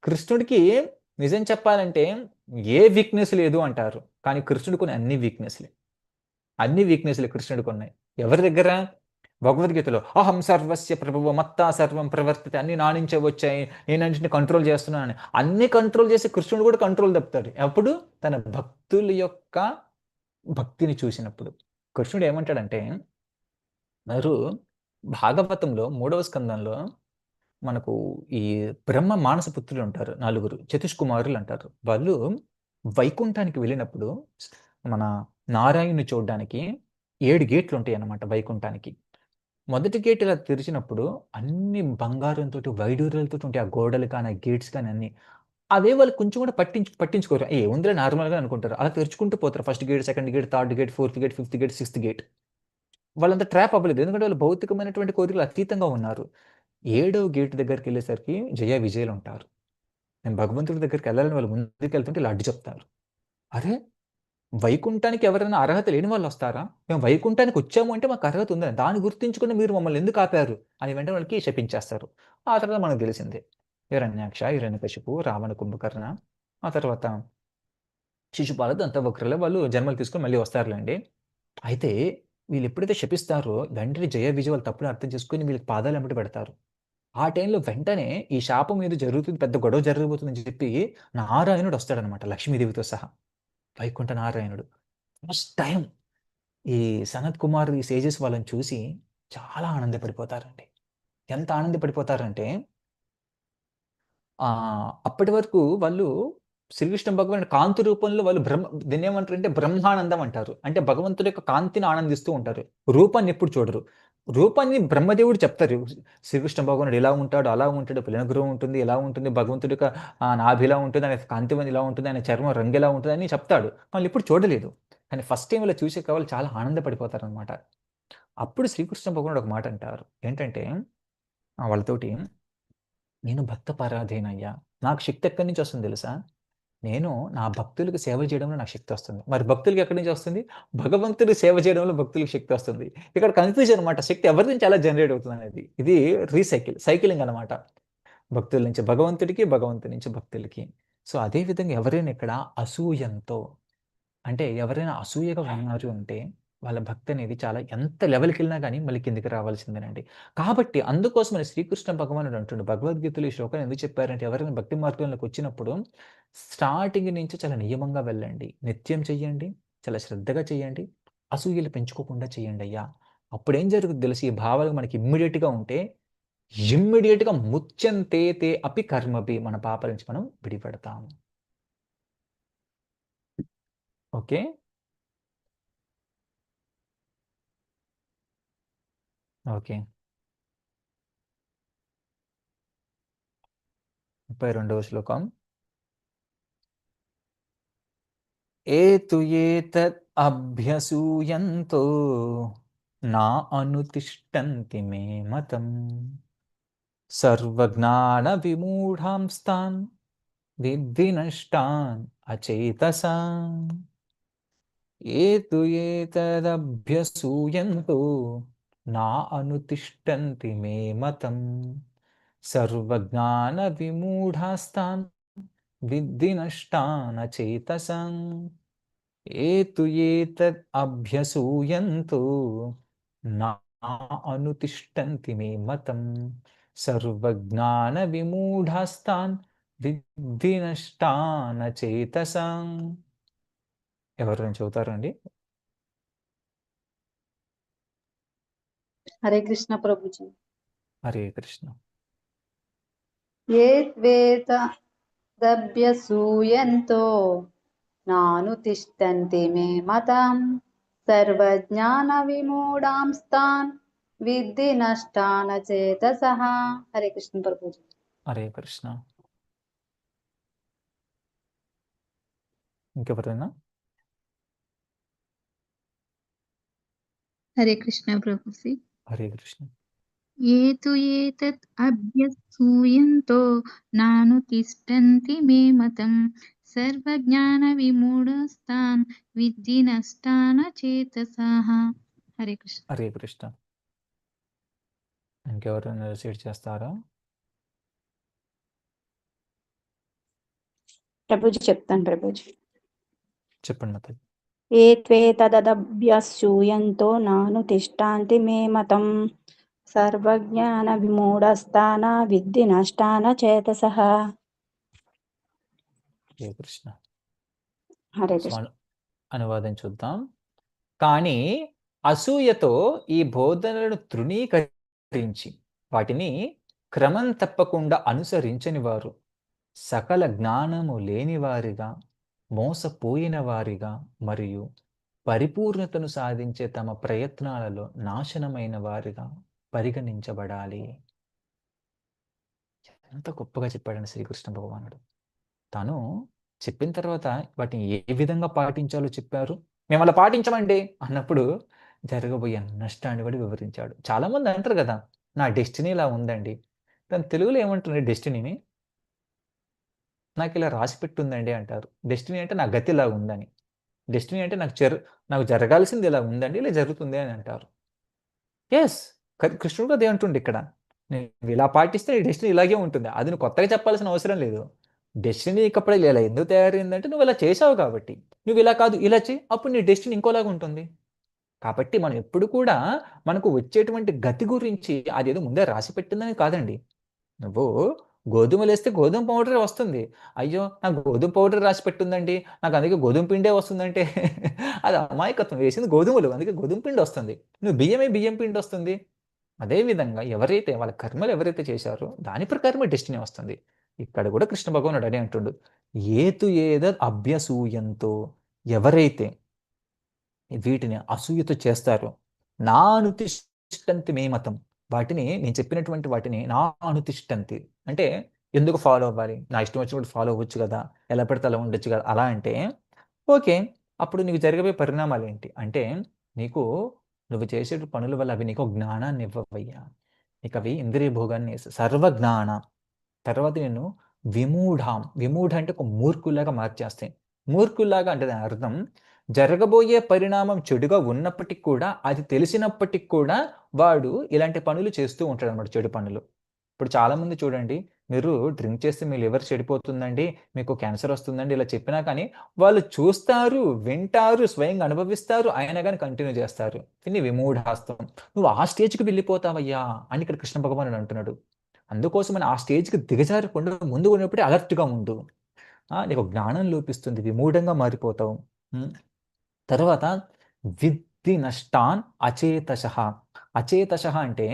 కృష్ణుడికి నిజం చెప్పాలంటే ఏ వీక్నెస్ లేదు అంటారు. కానీ కృష్ణుడికి అన్ని వీక్నెస్లే. అన్ని వీక్నెస్లు కృష్ణుడికి ఉన్నాయి. ఎవరి దగ్గర? భగవద్గీతలో అహం సర్వస్య ప్రభువు మత్తా సర్వం ప్రవర్తితే, అన్ని నా నుంచే వచ్చాయి, నేను అన్నింటిని కంట్రోల్ చేస్తున్నానని. అన్ని కంట్రోల్ చేసి కృష్ణుడు కూడా కంట్రోల్ తప్పుతాడు. ఎప్పుడు? తన భక్తుల యొక్క భక్తిని చూసినప్పుడు. కృష్ణుడు ఏమంటాడంటే, మీరు భాగవతంలో 3వ స్కందంలో మనకు ఈ బ్రహ్మ మానస పుత్రులు ఉంటారు, నలుగురు చతుష్కుమారులు అంటారు. వాళ్ళు వైకుంఠానికి వెళ్ళినప్పుడు మన నారాయణుని చూడడానికి 7 గేట్లు ఉంటాయి అన్నమాట వైకుంఠానికి. మొదటి గేట్ ఇలా తెరిచినప్పుడు అన్ని బంగారంతో వైడూర్యాలతో ఉంటాయి ఆ గోడలు కానీ, ఆ గేట్స్ కానీ అన్ని. అవే వాళ్ళు కొంచెం కూడా పట్టించుకోరు. ఏముందిలే నార్మల్గా అనుకుంటారు. అలా తెరుచుకుంటూ పోతారు. First gate, second gate, third gate, fourth gate, fifth gate, sixth gate. వాళ్ళంతా ట్రాప్ అవ్వలేదు. ఎందుకంటే వాళ్ళు భౌతికమైనటువంటి కోరికలు అతీతంగా ఉన్నారు. 7వ గేట్ దగ్గరికి వెళ్ళేసరికి జయ విజయులు ఉంటారు. నేను భగవంతుడి దగ్గరికి వెళ్ళాలని వాళ్ళు ముందుకెళ్తుంటే ఇలా అడ్డు చెప్తారు. అరే, వైకుంఠానికి ఎవరైనా అర్హత లేని వాళ్ళు వస్తారా? మేము వైకుంఠానికి వచ్చాము అంటే మాకు అర్హత ఉందని, దాన్ని గుర్తించుకుని మీరు మమ్మల్ని ఎందుకు ఆపారు అని వెంటనే వాళ్ళకి శపించేస్తారు. ఆ తర్వాత మనకు తెలిసిందే హిరణ్యాక్ష, హిరణ్యకశిపు, రావణ, కుంభకర్ణ, ఆ తర్వాత శిశుపాల, దంతవక్రులు వాళ్ళు జన్మలు తీసుకొని మళ్ళీ వస్తారులేండి. అయితే వీళ్ళు ఎప్పుడైతే శపిస్తారో వెంటనే జయ విజయ వాళ్ళు తప్పుని అర్థం చేసుకుని వీళ్ళకి పాదాలు వెంబడి పెడతారు. ఆ టైంలో వెంటనే ఈ శాపం ఏదో జరుగుతుంది, పెద్ద గొడవ జరగబోతుందని చెప్పి నారాయణుడు వస్తాడనమాట లక్ష్మీదేవితో సహా. వైకుంఠ నారాయణుడు ఫస్ట్ టైం ఈ సనత్ కుమార్, ఈ సేజెస్ వాళ్ళని చూసి చాలా ఆనందపడిపోతారండి. ఎంత ఆనందపడిపోతారంటే అప్పటి వరకు వాళ్ళు శ్రీకృష్ణ భగవానుడి కాంతి రూపంలో వాళ్ళు దీన్ని ఏమంటారంటే బ్రహ్మానందం అంటారు. అంటే భగవంతుడి యొక్క కాంతిని ఆనందిస్తూ ఉంటారు. రూపాన్ని ఎప్పుడు చూడరు. రూపాన్ని బ్రహ్మదేవుడు చెప్తారు. శ్రీకృష్ణ భగవానుడు ఇలా ఉంటాడు, అలా ఉంటాడు, పిల్లనగృహం ఉంటుంది, ఇలా ఉంటుంది, భగవంతుడి యొక్క నాభి ఇలా ఉంటుంది, ఆయన కాంతివని ఇలా ఉంటుంది, ఆయన చర్మం రంగు ఎలా ఉంటుంది అని చెప్తాడు. వాళ్ళు ఎప్పుడు చూడలేదు. కానీ ఫస్ట్ టైం ఇలా చూసే వాళ్ళు చాలా ఆనందపడిపోతారనమాట. అప్పుడు శ్రీకృష్ణ భగవానుడు ఒక మాట అంటారు. ఏంటంటే వాళ్ళతోటి, నేను భక్త పరాధీనయ్యా. నాకు శక్తి ఎక్కడి నుంచి వస్తుంది తెలుసా? నేను నా భక్తులకు సేవ చేయడంలో నాకు శక్తి వస్తుంది. మరి భక్తులకి ఎక్కడి నుంచి వస్తుంది? భగవంతుడికి సేవ చేయడంలో భక్తులకి శక్తి వస్తుంది. ఇక్కడ కన్‌ఫ్యూజన్ అనమాట. శక్తి ఎవరి నుంచి ఎలా జనరేట్ అవుతుందనేది. ఇది సైక్లింగ్ అనమాట. భక్తుల నుంచి భగవంతుడికి, భగవంతుడి నుంచి భక్తులకి. సో, అదే విధంగా ఎవరైనా ఇక్కడ అసూయంతో, అంటే ఎవరైనా అసూయగా ఉన్నారు అంటే వాళ్ళ భక్తి అనేది చాలా ఎంత లెవెల్‌కెళ్ళినా గానీ మళ్ళీ కిందకి రావాల్సిందేనండి. కాబట్టి అందుకోసమని శ్రీకృష్ణ భగవానుడు అంటుండు, భగవద్గీతలో ఈ శ్లోకాన్ని ఎందుకు చెప్పారంటే, ఎవరైనా భక్తి మార్గంలోకి వచ్చినప్పుడు స్టార్టింగ్ నుంచి చాలా నియమంగా వెళ్ళండి. నిత్యం చెయ్యండి. చాలా శ్రద్ధగా చేయండి. అసూయలు పెంచుకోకుండా చేయండయ్యా. అప్పుడేం జరుగుద్ది తెలుసా? ఈ భావాలు మనకి ఇమ్మీడియేట్‌గా ఉంటే, ఇమ్మీడియేట్‌గా ముచ్యంతే తే అపి కర్మభి, మన పాపాల నుంచి మనం విడిపడతాం. ఓకే. ఓకే. 32వ శ్లోకం. ఏతు ఏతద్ అభ్యసూయంతో నా అనుతిష్టంతి మే మతం సర్వజ్ఞాన విమూఢాంస్తాన్ విద్ధి నష్టాన్ అచేతసాం. ఏతు ఏతదభ్యసూయంతో నా అనుతిష్టంతి మే మతం సర్వజ్ఞాన విమూఢాస్తాన్ విద్ధి నష్టాన్ అచేతసాం. ఏతు ఏతద్ అభ్యసూయంతో నా అనుతిష్టంతి మే మతం సర్వజ్ఞాన విమూఢాస్తాన్ విద్ధి నష్టాన్ అచేతసాం. ఎవరైనా చెబుతారండి? హరే కృష్ణ ప్రభుజీ. హరే కృష్ణ. ఏ త్వేతదభ్యసూయంతో నానుతిష్టంతి మే మతం సర్వజ్ఞాన విమూఢాంస్తాన్ విద్ధి నష్టాన చేతసః. హరే కృష్ణ ప్రభుజీ. హరే కృష్ణ. ఇంకెవరైనా? హరే కృష్ణ ప్రభుజీ. హరే కృష్ణ. ఏతు ఏతత్ అభ్యసూయంతో నానుతిష్టంతి మే మతం సర్వజ్ఞాన విమూఢస్తాన్ విద్ధి నష్టాన చేతసాః. హరే కృష్ణ. హరే కృష్ణ. ఇంకెవరైనా రిసీవ్ చేస్తారా? ప్రభుజీ చెప్తాను ప్రభుజీ. చెప్పండి మాతాజీ. ఏ త్వేతదభ్యసూయంతో నాను తిష్టాంతి మే మతం సర్వజ్ఞాన విమూఢస్థాన విద్ధి నష్టాన చేతసః. హరే కృష్ణ. హరే సో కృష్ణ. అనువాదం చూద్దాం. కానీ అసూయతో ఈ బోధనలను తృణీకరించి వాటిని క్రమం తప్పకుండా అనుసరించని వారు సకల జ్ఞానము లేని వారిగా, మోసపోయిన వారిగా మరియు పరిపూర్ణతను సాధించే తమ ప్రయత్నాలలో నాశనమైన వారిగా పరిగణించబడాలి. ఎంత గొప్పగా చెప్పాడండి శ్రీకృష్ణ భగవానుడు. తాను చెప్పిన తర్వాత వాటిని ఏ విధంగా పాటించాలో చెప్పారు. మేము అలా పాటించమండి అన్నప్పుడు జరగబోయే నష్టాన్ని కూడా వివరించాడు. చాలామంది అంటారు కదా, నా డెస్టినీ ఇలా ఉందండి. దాని తెలుగులో ఏమంటుంది డెస్టినీని? నాకు ఇలా రాసి పెట్టుందండి అంటారు. డెస్టినీ అంటే నా గతి ఇలా ఉందని. డెస్టినీ అంటే నాకు జరగాల్సింది ఇలా ఉందండి, ఇలా జరుగుతుంది అని అంటారు. ఎస్, కృష్ణుడు అదే అంటుండే ఇక్కడ. నువ్వు ఇలా పాటిస్తే నీ డెస్టినీ ఇలాగే ఉంటుంది. అది నువ్వు కొత్తగా చెప్పాల్సిన అవసరం లేదు. డెస్టినీ ఇకప్పుడు ఇలా ఎందుకు తయారైందంటే నువ్వు ఇలా చేసావు కాబట్టి. నువ్వు ఇలా కాదు ఇలా చేయి, అప్పుడు నీ డెస్టినీ ఇంకోలాగా ఉంటుంది. కాబట్టి మనం ఎప్పుడు కూడా మనకు వచ్చేటువంటి గతి గురించి అదేదో ముందే రాసి పెట్టిందని కాదండి. నువ్వు గోధుమలు వేస్తే గోధుమ పౌడర్ వస్తుంది. అయ్యో, నాకు గోధుమ పౌడర్ రాసి పెట్టుందండి, నాకు అందుకే గోధుమ పిండే వస్తుందంటే అది అమాయకత్వం. వేసింది గోధుమలు, అందుకే గోధుమ పిండి వస్తుంది. నువ్వు బియ్యం పిండి వస్తుంది. అదేవిధంగా ఎవరైతే వాళ్ళ కర్మలు ఎవరైతే చేశారో దాని ప్రకారమే డెస్టినీ వస్తుంది. ఇక్కడ కూడా కృష్ణ భగవానుడు అదే అంటుండు. ఏతు ఏద అభ్యసూయంతో, ఎవరైతే వీటిని అసూయతో చేస్తారో, నా అనుతిష్టంతి మే మతం, వాటిని నేను చెప్పినటువంటి వాటిని నా అనుతిష్టంతి అంటే ఎందుకు ఫాలో అవ్వాలి? నా ఇష్టం వచ్చినప్పుడు ఫాలో అవ్వచ్చు కదా, ఎలా పడితే అలా ఉండొచ్చు కదా. అలా అంటే ఓకే, అప్పుడు నీకు జరగబోయే పరిణామాలు ఏంటి అంటే, నువ్వు చేసే పనుల వల్ల అవి నీకు జ్ఞానాన్ని ఇవ్వవయ్యా. నీకు అవి ఇంద్రియ భోగాన్ని సర్వజ్ఞాన. తర్వాత నేను విమూఢ అంటే ఒక మూర్ఖులాగా మార్చేస్తాయి. మూర్ఖుల్లాగా అంటే దాని అర్థం, జరగబోయే పరిణామం చెడుగా ఉన్నప్పటికీ కూడా, అది తెలిసినప్పటికి కూడా వాడు ఇలాంటి పనులు చేస్తూ ఉంటాడు అన్నమాట, చెడు పనులు. ఇప్పుడు చాలామంది చూడండి, మీరు డ్రింక్ చేస్తే మీ లివర్ చెడిపోతుందండి, మీకు క్యాన్సర్ వస్తుందండి ఇలా చెప్పినా కానీ వాళ్ళు చూస్తారు, వింటారు, స్వయంగా అనుభవిస్తారు, అయినా కానీ కంటిన్యూ చేస్తారు. దీన్ని విమూఢాస్తం. నువ్వు ఆ స్టేజ్కి వెళ్ళిపోతావయ్యా అని ఇక్కడ కృష్ణ భగవానుడు అంటున్నాడు. అందుకోసమని ఆ స్టేజ్కి దిగజారకుండా ముందు ఉన్నప్పుడే అలర్ట్గా ఉండు. నీకు జ్ఞానం లోపిస్తుంది, విమూఢంగా మారిపోతావు. తర్వాత విద్ధి నష్టాన్ అచేతశః. అచేతశః అంటే,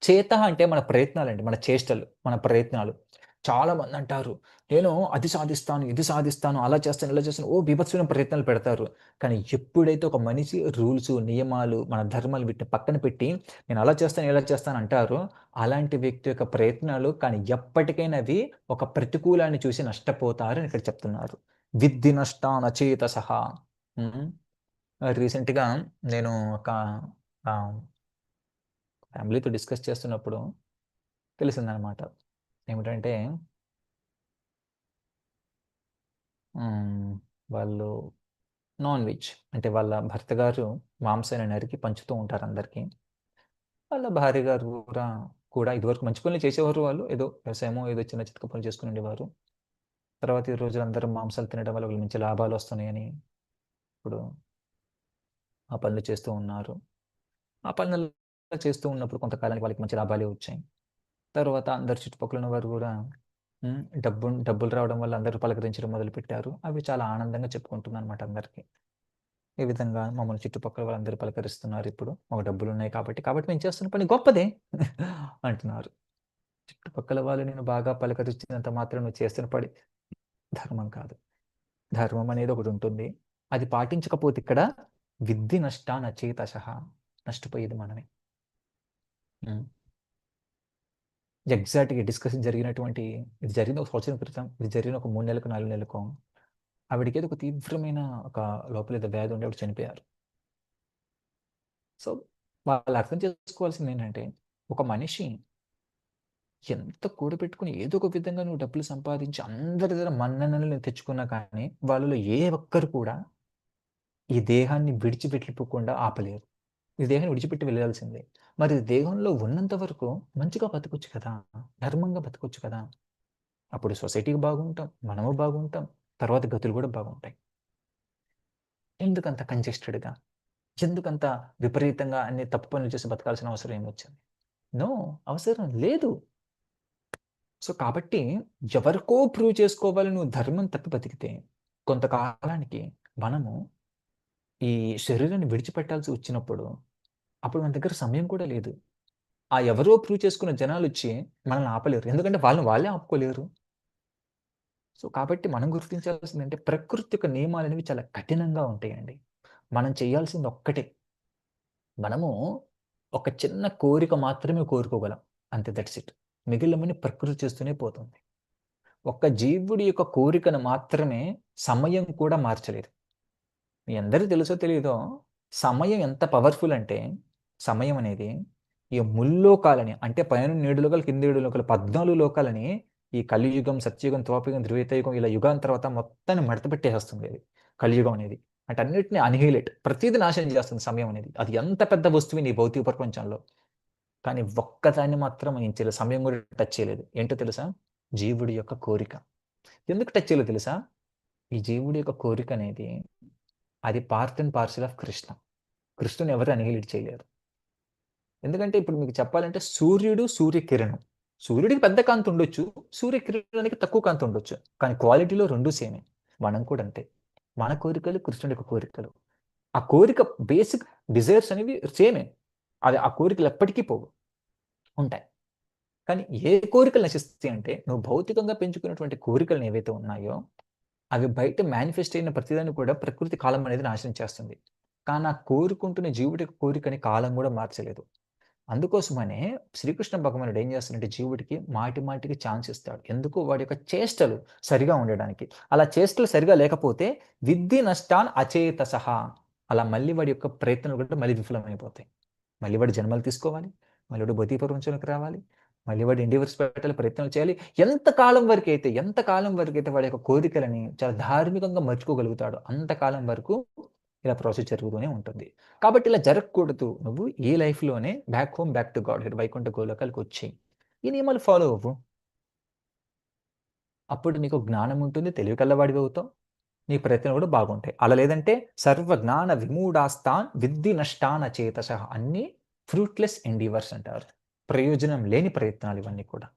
చేత అంటే మన ప్రయత్నాలండి, మన చేష్టలు, మన ప్రయత్నాలు. చాలామంది అంటారు, నేను అది సాధిస్తాను, ఇది సాధిస్తాను, అలా చేస్తాను, ఇలా చేస్తాను, బీభత్సమైన ప్రయత్నాలు పెడతారు. కానీ ఎప్పుడైతే ఒక మనిషి రూల్స్, నియమాలు, మన ధర్మాలు వీటిని పక్కన పెట్టి నేను అలా చేస్తాను, ఇలా చేస్తాను అంటారో, అలాంటి వ్యక్తి యొక్క ప్రయత్నాలు కానీ ఎప్పటికైనా అవి ఒక ప్రతికూలాన్ని చూసి నష్టపోతారు అని ఇక్కడ చెప్తున్నారు. విద్ధి నష్టాన్ అచేతశః. రీసెంట్గా నేను ఒక ఫ్యామిలీతో డిస్కస్ చేస్తున్నప్పుడు తెలిసిందనమాట. ఏమిటంటే వాళ్ళు నాన్ వెజ్ అంటే వాళ్ళ భర్త గారు మాంసాన్ని నరికి పంచుతూ ఉంటారు అందరికీ. వాళ్ళ భార్య గారు కూడా ఇదివరకు మంచి పనులు చేసేవారు. వాళ్ళు ఏదో వ్యవసాయమో ఏదో చిన్న చితక పనులు చేసుకుని ఉండేవారు. తర్వాత ఈ రోజు అందరూ మాంసాలు తినడం వల్ల వాళ్ళకి మంచి లాభాలు వస్తున్నాయని ఇప్పుడు ఆ పనులు చేస్తూ ఉన్నారు. ఆ పనులు చేస్తూ ఉన్నప్పుడు కొంతకాలానికి వాళ్ళకి మంచి లాభాలే వచ్చాయి. తర్వాత అందరు చుట్టుపక్కల ఉన్న వారు కూడా డబ్బులు రావడం వల్ల అందరూ పలకరించడం మొదలుపెట్టారు. అవి చాలా ఆనందంగా చెప్పుకుంటున్నారన్నమాట అందరికీ. ఈ విధంగా మమ్మల్ని చుట్టుపక్కల వాళ్ళందరూ పలకరిస్తున్నారు ఇప్పుడు, మాకు డబ్బులు ఉన్నాయి కాబట్టి మేము చేస్తున్న పని గొప్పదే అంటున్నారు. చుట్టుపక్కల వాళ్ళు నేను బాగా పలకరించినంత మాత్రం నువ్వు చేస్తున్న పని ధర్మం కాదు. ధర్మం అనేది ఒకటి ఉంటుంది, అది పాటించకపోతే ఇక్కడ విద్ధి నష్టాన్ అచేతశః, నష్టపోయేది మనమే. ఎగ్జాక్ట్గా డిస్కషన్ జరిగినటువంటి, ఇది జరిగిన ఒక సంవత్సరం క్రితం, ఇది జరిగిన ఒక 3 నెలలకు 4 నెలలకు ఆవిడకి ఏదో ఒక తీవ్రమైన ఒక లోపల ఏదో వ్యాధి ఉండి ఆవిడ చనిపోయారు. సో వాళ్ళు అర్థం చేసుకోవాల్సింది ఏంటంటే, ఒక మనిషి ఎంత కూడబెట్టుకుని ఏదో ఒక విధంగా నువ్వు డబ్బులు సంపాదించి అందరి దగ్గర మన్ననలు తెచ్చుకున్నా కానీ వాళ్ళలో ఏ ఒక్కరు కూడా ఈ దేహాన్ని విడిచిపెట్టిపోకుండా ఆపలేరు. ఈ దేహాన్ని విడిచిపెట్టి వెళ్ళాల్సిందే. మరి దేహంలో ఉన్నంత వరకు మంచిగా బతకొచ్చు కదా! ధర్మంగా బతకొచ్చు కదా! అప్పుడు సొసైటీకి బాగుంటాం, మనము బాగుంటాం, తర్వాత గతులు కూడా బాగుంటాయి. ఎందుకంత కంజెస్టెడ్‌గా? ఎందుకంత విపరీతంగా అన్ని తప్పు పనులు చేసి బతకాల్సిన అవసరం ఏమొచ్చింది? నో, అవసరం లేదు. సో, కాబట్టి ఎవరికో ప్రూవ్ చేసుకోవాలి నువ్వు ధర్మం తప్పి బతికితే, కొంతకాలానికి మనము ఈ శరీరాన్ని విడిచిపెట్టాల్సి వచ్చినప్పుడు, అప్పుడు మన దగ్గర సమయం కూడా లేదు. ఆ ఎవరో ప్రూవ్ చేసుకున్న జనాలొచ్చి మనల్ని ఆపలేరు. ఎందుకంటే వాళ్ళని వాళ్ళే ఆపుకోలేరు. సో, కాబట్టి మనం గుర్తించాల్సిందంటే ప్రకృతి యొక్క నియమాలనేవి చాలా కఠినంగా ఉంటాయండి. మనం చేయాల్సింది ఒక్కటే. మనము ఒక చిన్న కోరిక మాత్రమే కోరుకోగలం. అంతే, దట్స్ ఇట్. మిగిలినవన్నీ ప్రకృతి చేస్తూనే పోతుంది. ఒక్క జీవుడి యొక్క కోరికను మాత్రమే సమయం కూడా మార్చలేదు. మీ అందరికీ తెలుసో తెలీదో, సమయం ఎంత పవర్‌ఫుల్ అంటే, సమయం అనేది ఈ ముల్లోకాలని అంటే పైన 7 లోకాలు, కింద 7 లోకాలు 14 లోకాలని ఈ కలియుగం, సత్యయుగం, ద్వాపరయుగం, త్రేతాయుగం ఇలా యుగాల తర్వాత మొత్తాన్ని మడత పెట్టేస్తుంది అది. కలియుగం అనేది. అంటే అన్నిటిని అనిహిలేట్ ప్రతీది నాశనం చేస్తుంది సమయం అనేది. అది ఎంత పెద్ద వస్తువు ఈ భౌతిక ప్రపంచంలో. కానీ ఒక్కదాన్ని మాత్రం ఏం చేయలేదు. సమయం కూడా టచ్ చేయలేదు. ఏంటో తెలుసా? జీవుడి యొక్క కోరిక. ఎందుకు టచ్ చేయలేదో తెలుసా? ఈ జీవుడి యొక్క కోరిక అనేది అది part and parcel of Krishna. కృష్ణుని ఎవరు అనిహిలేట్ చేయలేరు. ఎందుకంటే ఇప్పుడు మీకు చెప్పాలంటే సూర్యుడు, సూర్యకిరణం. సూర్యుడికి పెద్ద కాంతి ఉండొచ్చు. సూర్యకిరణానికి తక్కువ కాంతి ఉండొచ్చు. కానీ క్వాలిటీలో 2 సేమే. మనం కూడా అంతే. మన కోరికలు, కృష్ణుడి యొక్క కోరికలు. ఆ కోరిక బేసిక్ డిజైర్స్ అనేవి సేమే. ఆ కోరికలు ఎప్పటికీ పోవు. ఉంటాయి. కానీ ఏ కోరికలు నశిస్తాయి అంటే, నువ్వు భౌతికంగా పెంచుకున్నటువంటి కోరికలు ఏవైతే ఉన్నాయో, అవి బయట మేనిఫెస్ట్ అయిన ప్రతిదాన్ని కూడా ప్రకృతి కాలం అనేది నాశనం చేస్తుంది. కానీ ఆ కోరుకుంటున్న జీవుడి యొక్క కోరికని కాలం కూడా మార్చలేదు. అందుకోసమనే శ్రీకృష్ణ భగవానుడు ఏం చేస్తాడంటే జీవుడికి మాటి మాటికి ఛాన్స్ ఇస్తాడు. ఎందుకు? వాడి యొక్క చేష్టలు సరిగా ఉండడానికి. అలా చేష్టలు సరిగా లేకపోతే విద్ధి నష్టాన్ అచేతసః. అలా మళ్ళీ వాడి యొక్క ప్రయత్నాలు కూడా మళ్ళీ విఫలమైపోతాయి. మళ్ళీ వాడు జన్మలు తీసుకోవాలి. మళ్ళీ వాడు భౌతిక ప్రపంచంలోకి రావాలి. మళ్ళీ వాడు ఎండీవర్స్ పెట్టాలి, ప్రయత్నాలు చేయాలి. ఎంత కాలం వరకైతే వాడి యొక్క కోరికలని చాలా ధార్మికంగా మర్చుకోగలుగుతాడో అంతకాలం వరకు ఇలా ప్రాసెస్ జరుగుతూనే ఉంటుంది. కాబట్టి ఇలా జరగకూడదు. నువ్వు ఈ లైఫ్‌లోనే back home, back to godhead Vaikuntha గోలోకాలకు వచ్చేయి. ఈ నియమాలు ఫాలో అవ్వు. అప్పుడు నీకు జ్ఞానం ఉంటుంది. తెలివి కల్లవాడివి అవుతావు. నీ ప్రయత్నాలు కూడా బాగుంటాయి. అలా లేదంటే సర్వ జ్ఞాన విమూఢాస్తాన్ విద్ధి నష్టాన్ అచేతసః. అన్నీ ఫ్రూట్‌లెస్ ఎండీవర్స్ అంటారు. ప్రయోజనం లేని ప్రయత్నాలు ఇవన్నీ కూడా.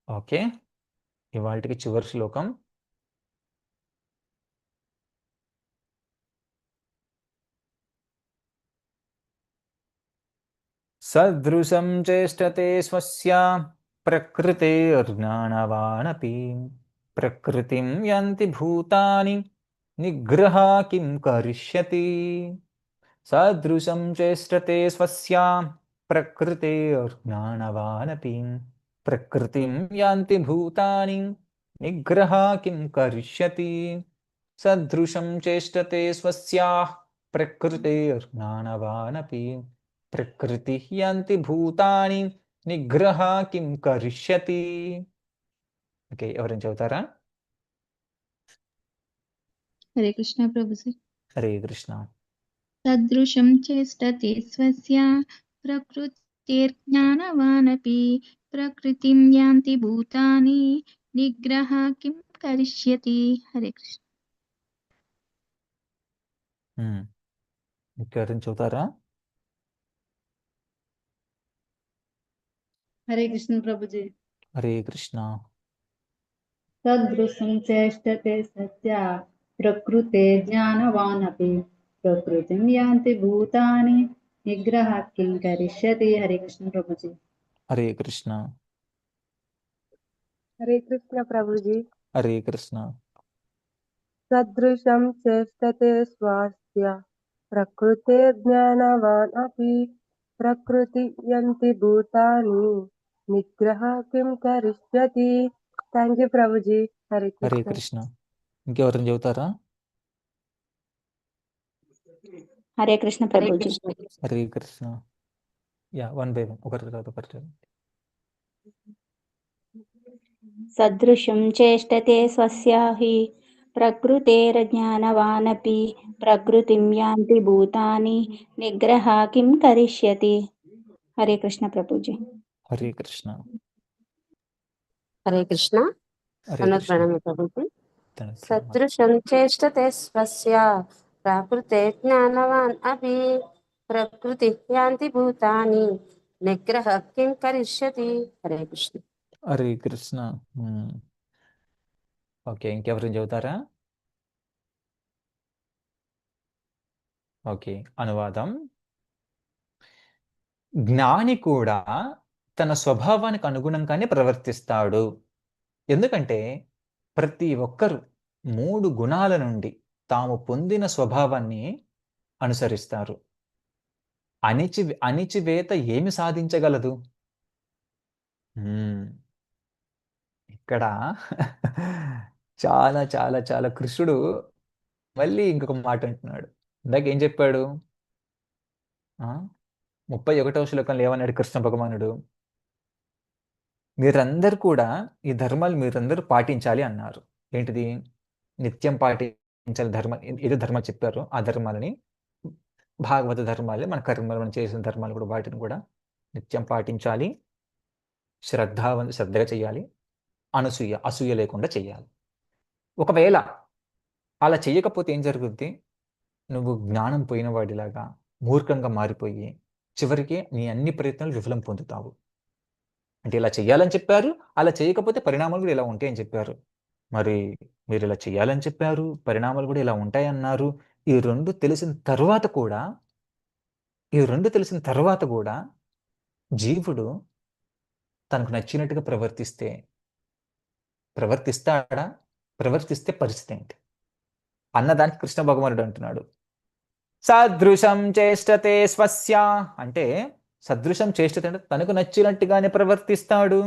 ఓకే. ఇవాల్టికి చివరి శ్లోకం. సదృశం చేష్టతే స్వస్య ప్రకృతేర్జ్ఞానవానపి ప్రకృతిం యంతి భూతాని నిగ్రహ కిం కరిష్యతి. సదృశం చేష్టతే స్వస్య ప్రకృతేర్జ్ఞానవానపి ప్రకృతిం యాంతి భూతాని నిగ్రహ కిం కరిష్యతి. సదృశం చేష్టతే స్వస్యాః ప్రకృతేర్జ్ఞానవానపి ప్రకృతి యాంతి భూతాని నిగ్రహ కిం కరిష్యతి. ఓకే, ఎవరైనా చెబుతారా? హరే కృష్ణ ప్రభుజీ. హరే కృష్ణ. సదృశం చేష్టతే స్వస్య ప్రకృతిర్జ్ఞానవానపి ప్రకృతిం యాంతి భూతాని నిగ్రహ కిం కరిష్యతి. హరే కృష్ణ. ఇంకెవరైనా చెబుతారా? హరే కృష్ణ ప్రభుజీ. హరే కృష్ణ. సదృశం చేష్టతే సత్య ప్రకృతే జ్ఞానవానపి ప్రకృతిం యాంతి భూతాని నిగ్రహ కిం కరిష్యతి. హరే కృష్ణ ప్రభుజీ. హరే కృష్ణ. హరే కృష్ణ ప్రభుజీ. హరే కృష్ణ. సదృశం చేష్టతే స్వాస్య ప్రకృతేర్జ్ఞానవాన్ అపి ప్రకృతి యంతి భూతాని నిగ్రహ కిం కరిష్యతి. Thank you Prabhuji. హరే హరే కృష్ణ. కృష్ణ. ఇంకెవరైనా చెబుతారా? Hare Krishna Prabhuji. Hare Krishna. Yeah, one by one, ఒకరి తర్వాత ఒకరి. సదృశం చేష్టతే స్వస్య హి ప్రకృతేర్జ్ఞానవానపి ప్రకృతిం యాంతి భూతాని నిగ్రహ కిం కరిష్యతి. హరే కృష్ణ ప్రభుజీ. హరే కృష్ణ. హరే కృష్ణ. హరే అన్న కృష్ణ. ప్రణామ ప్రభుజీ. ధన్యవాదాలు. సదృశం చేష్టతే స్వస్య ప్రాకృతే జ్ఞానవాన్ అపి ప్రకృతి యాంతి భూతాని నిగ్రహ కిం కరిష్యతి. హరే కృష్ణ. హరే కృష్ణ. ఓకే, ఇంకెవరైనా చెబుతారా? ఓకే, అనువాదం. జ్ఞాని కూడా తన స్వభావానికి అనుగుణంగానే ప్రవర్తిస్తాడు. ఎందుకంటే ప్రతి ఒక్కరూ 3 గుణాల నుండి తాము పొందిన స్వభావాన్ని అనుసరిస్తారు. అణిచివేత ఏమి సాధించగలదు? ఇక్కడ చాలా చాలా చాలా కృష్ణుడు మళ్ళీ ఇంకొక మాట అంటున్నాడు. ఇందాక ఏం చెప్పాడు? 31వ శ్లోకంలో ఏమన్నాడు కృష్ణ భగవానుడు? మీరందరూ కూడా ఈ ధర్మాలు మీరందరూ పాటించాలి అన్నారు. ఏంటిది? నిత్యం పాటించాలి ధర్మ. ఏదో ధర్మాలు చెప్పారో ఆ ధర్మాలని, భాగవత ధర్మాలు, మన కర్మలు, మనం చేసిన ధర్మాలు కూడా, వాటిని కూడా నిత్యం పాటించాలి. శ్రద్ధగా చేయాలి. అసూయ లేకుండా చేయాలి. ఒకవేళ అలా చేయకపోతే ఏం జరుగుద్ది? నువ్వు జ్ఞానం పోయిన వాడిలాగా మూర్ఖంగా మారిపోయి చివరికి నీ అన్ని ప్రయత్నాలు విఫలం పొందుతావు. అంటే ఇలా చేయాలని చెప్పారు, అలా చేయకపోతే పరిణామాలు కూడా ఇలా ఉంటాయని చెప్పారు. మరి మీరు ఇలా చేయాలని చెప్పారు, పరిణామాలు కూడా ఇలా ఉంటాయన్నారు. ఈ రెండు తెలిసిన తర్వాత కూడా జీవుడు తనకు నచ్చినట్టుగా ప్రవర్తిస్తాడా? ప్రవర్తిస్తే పరిస్థితి ఏంటి అన్నదానికి కృష్ణ భగవానుడు అంటున్నాడు, సదృశం చేష్టతే స్వస్య. అంటే సదృశం చేష్టతే అంటే తనకు నచ్చినట్టుగానే ప్రవర్తిస్తాడు.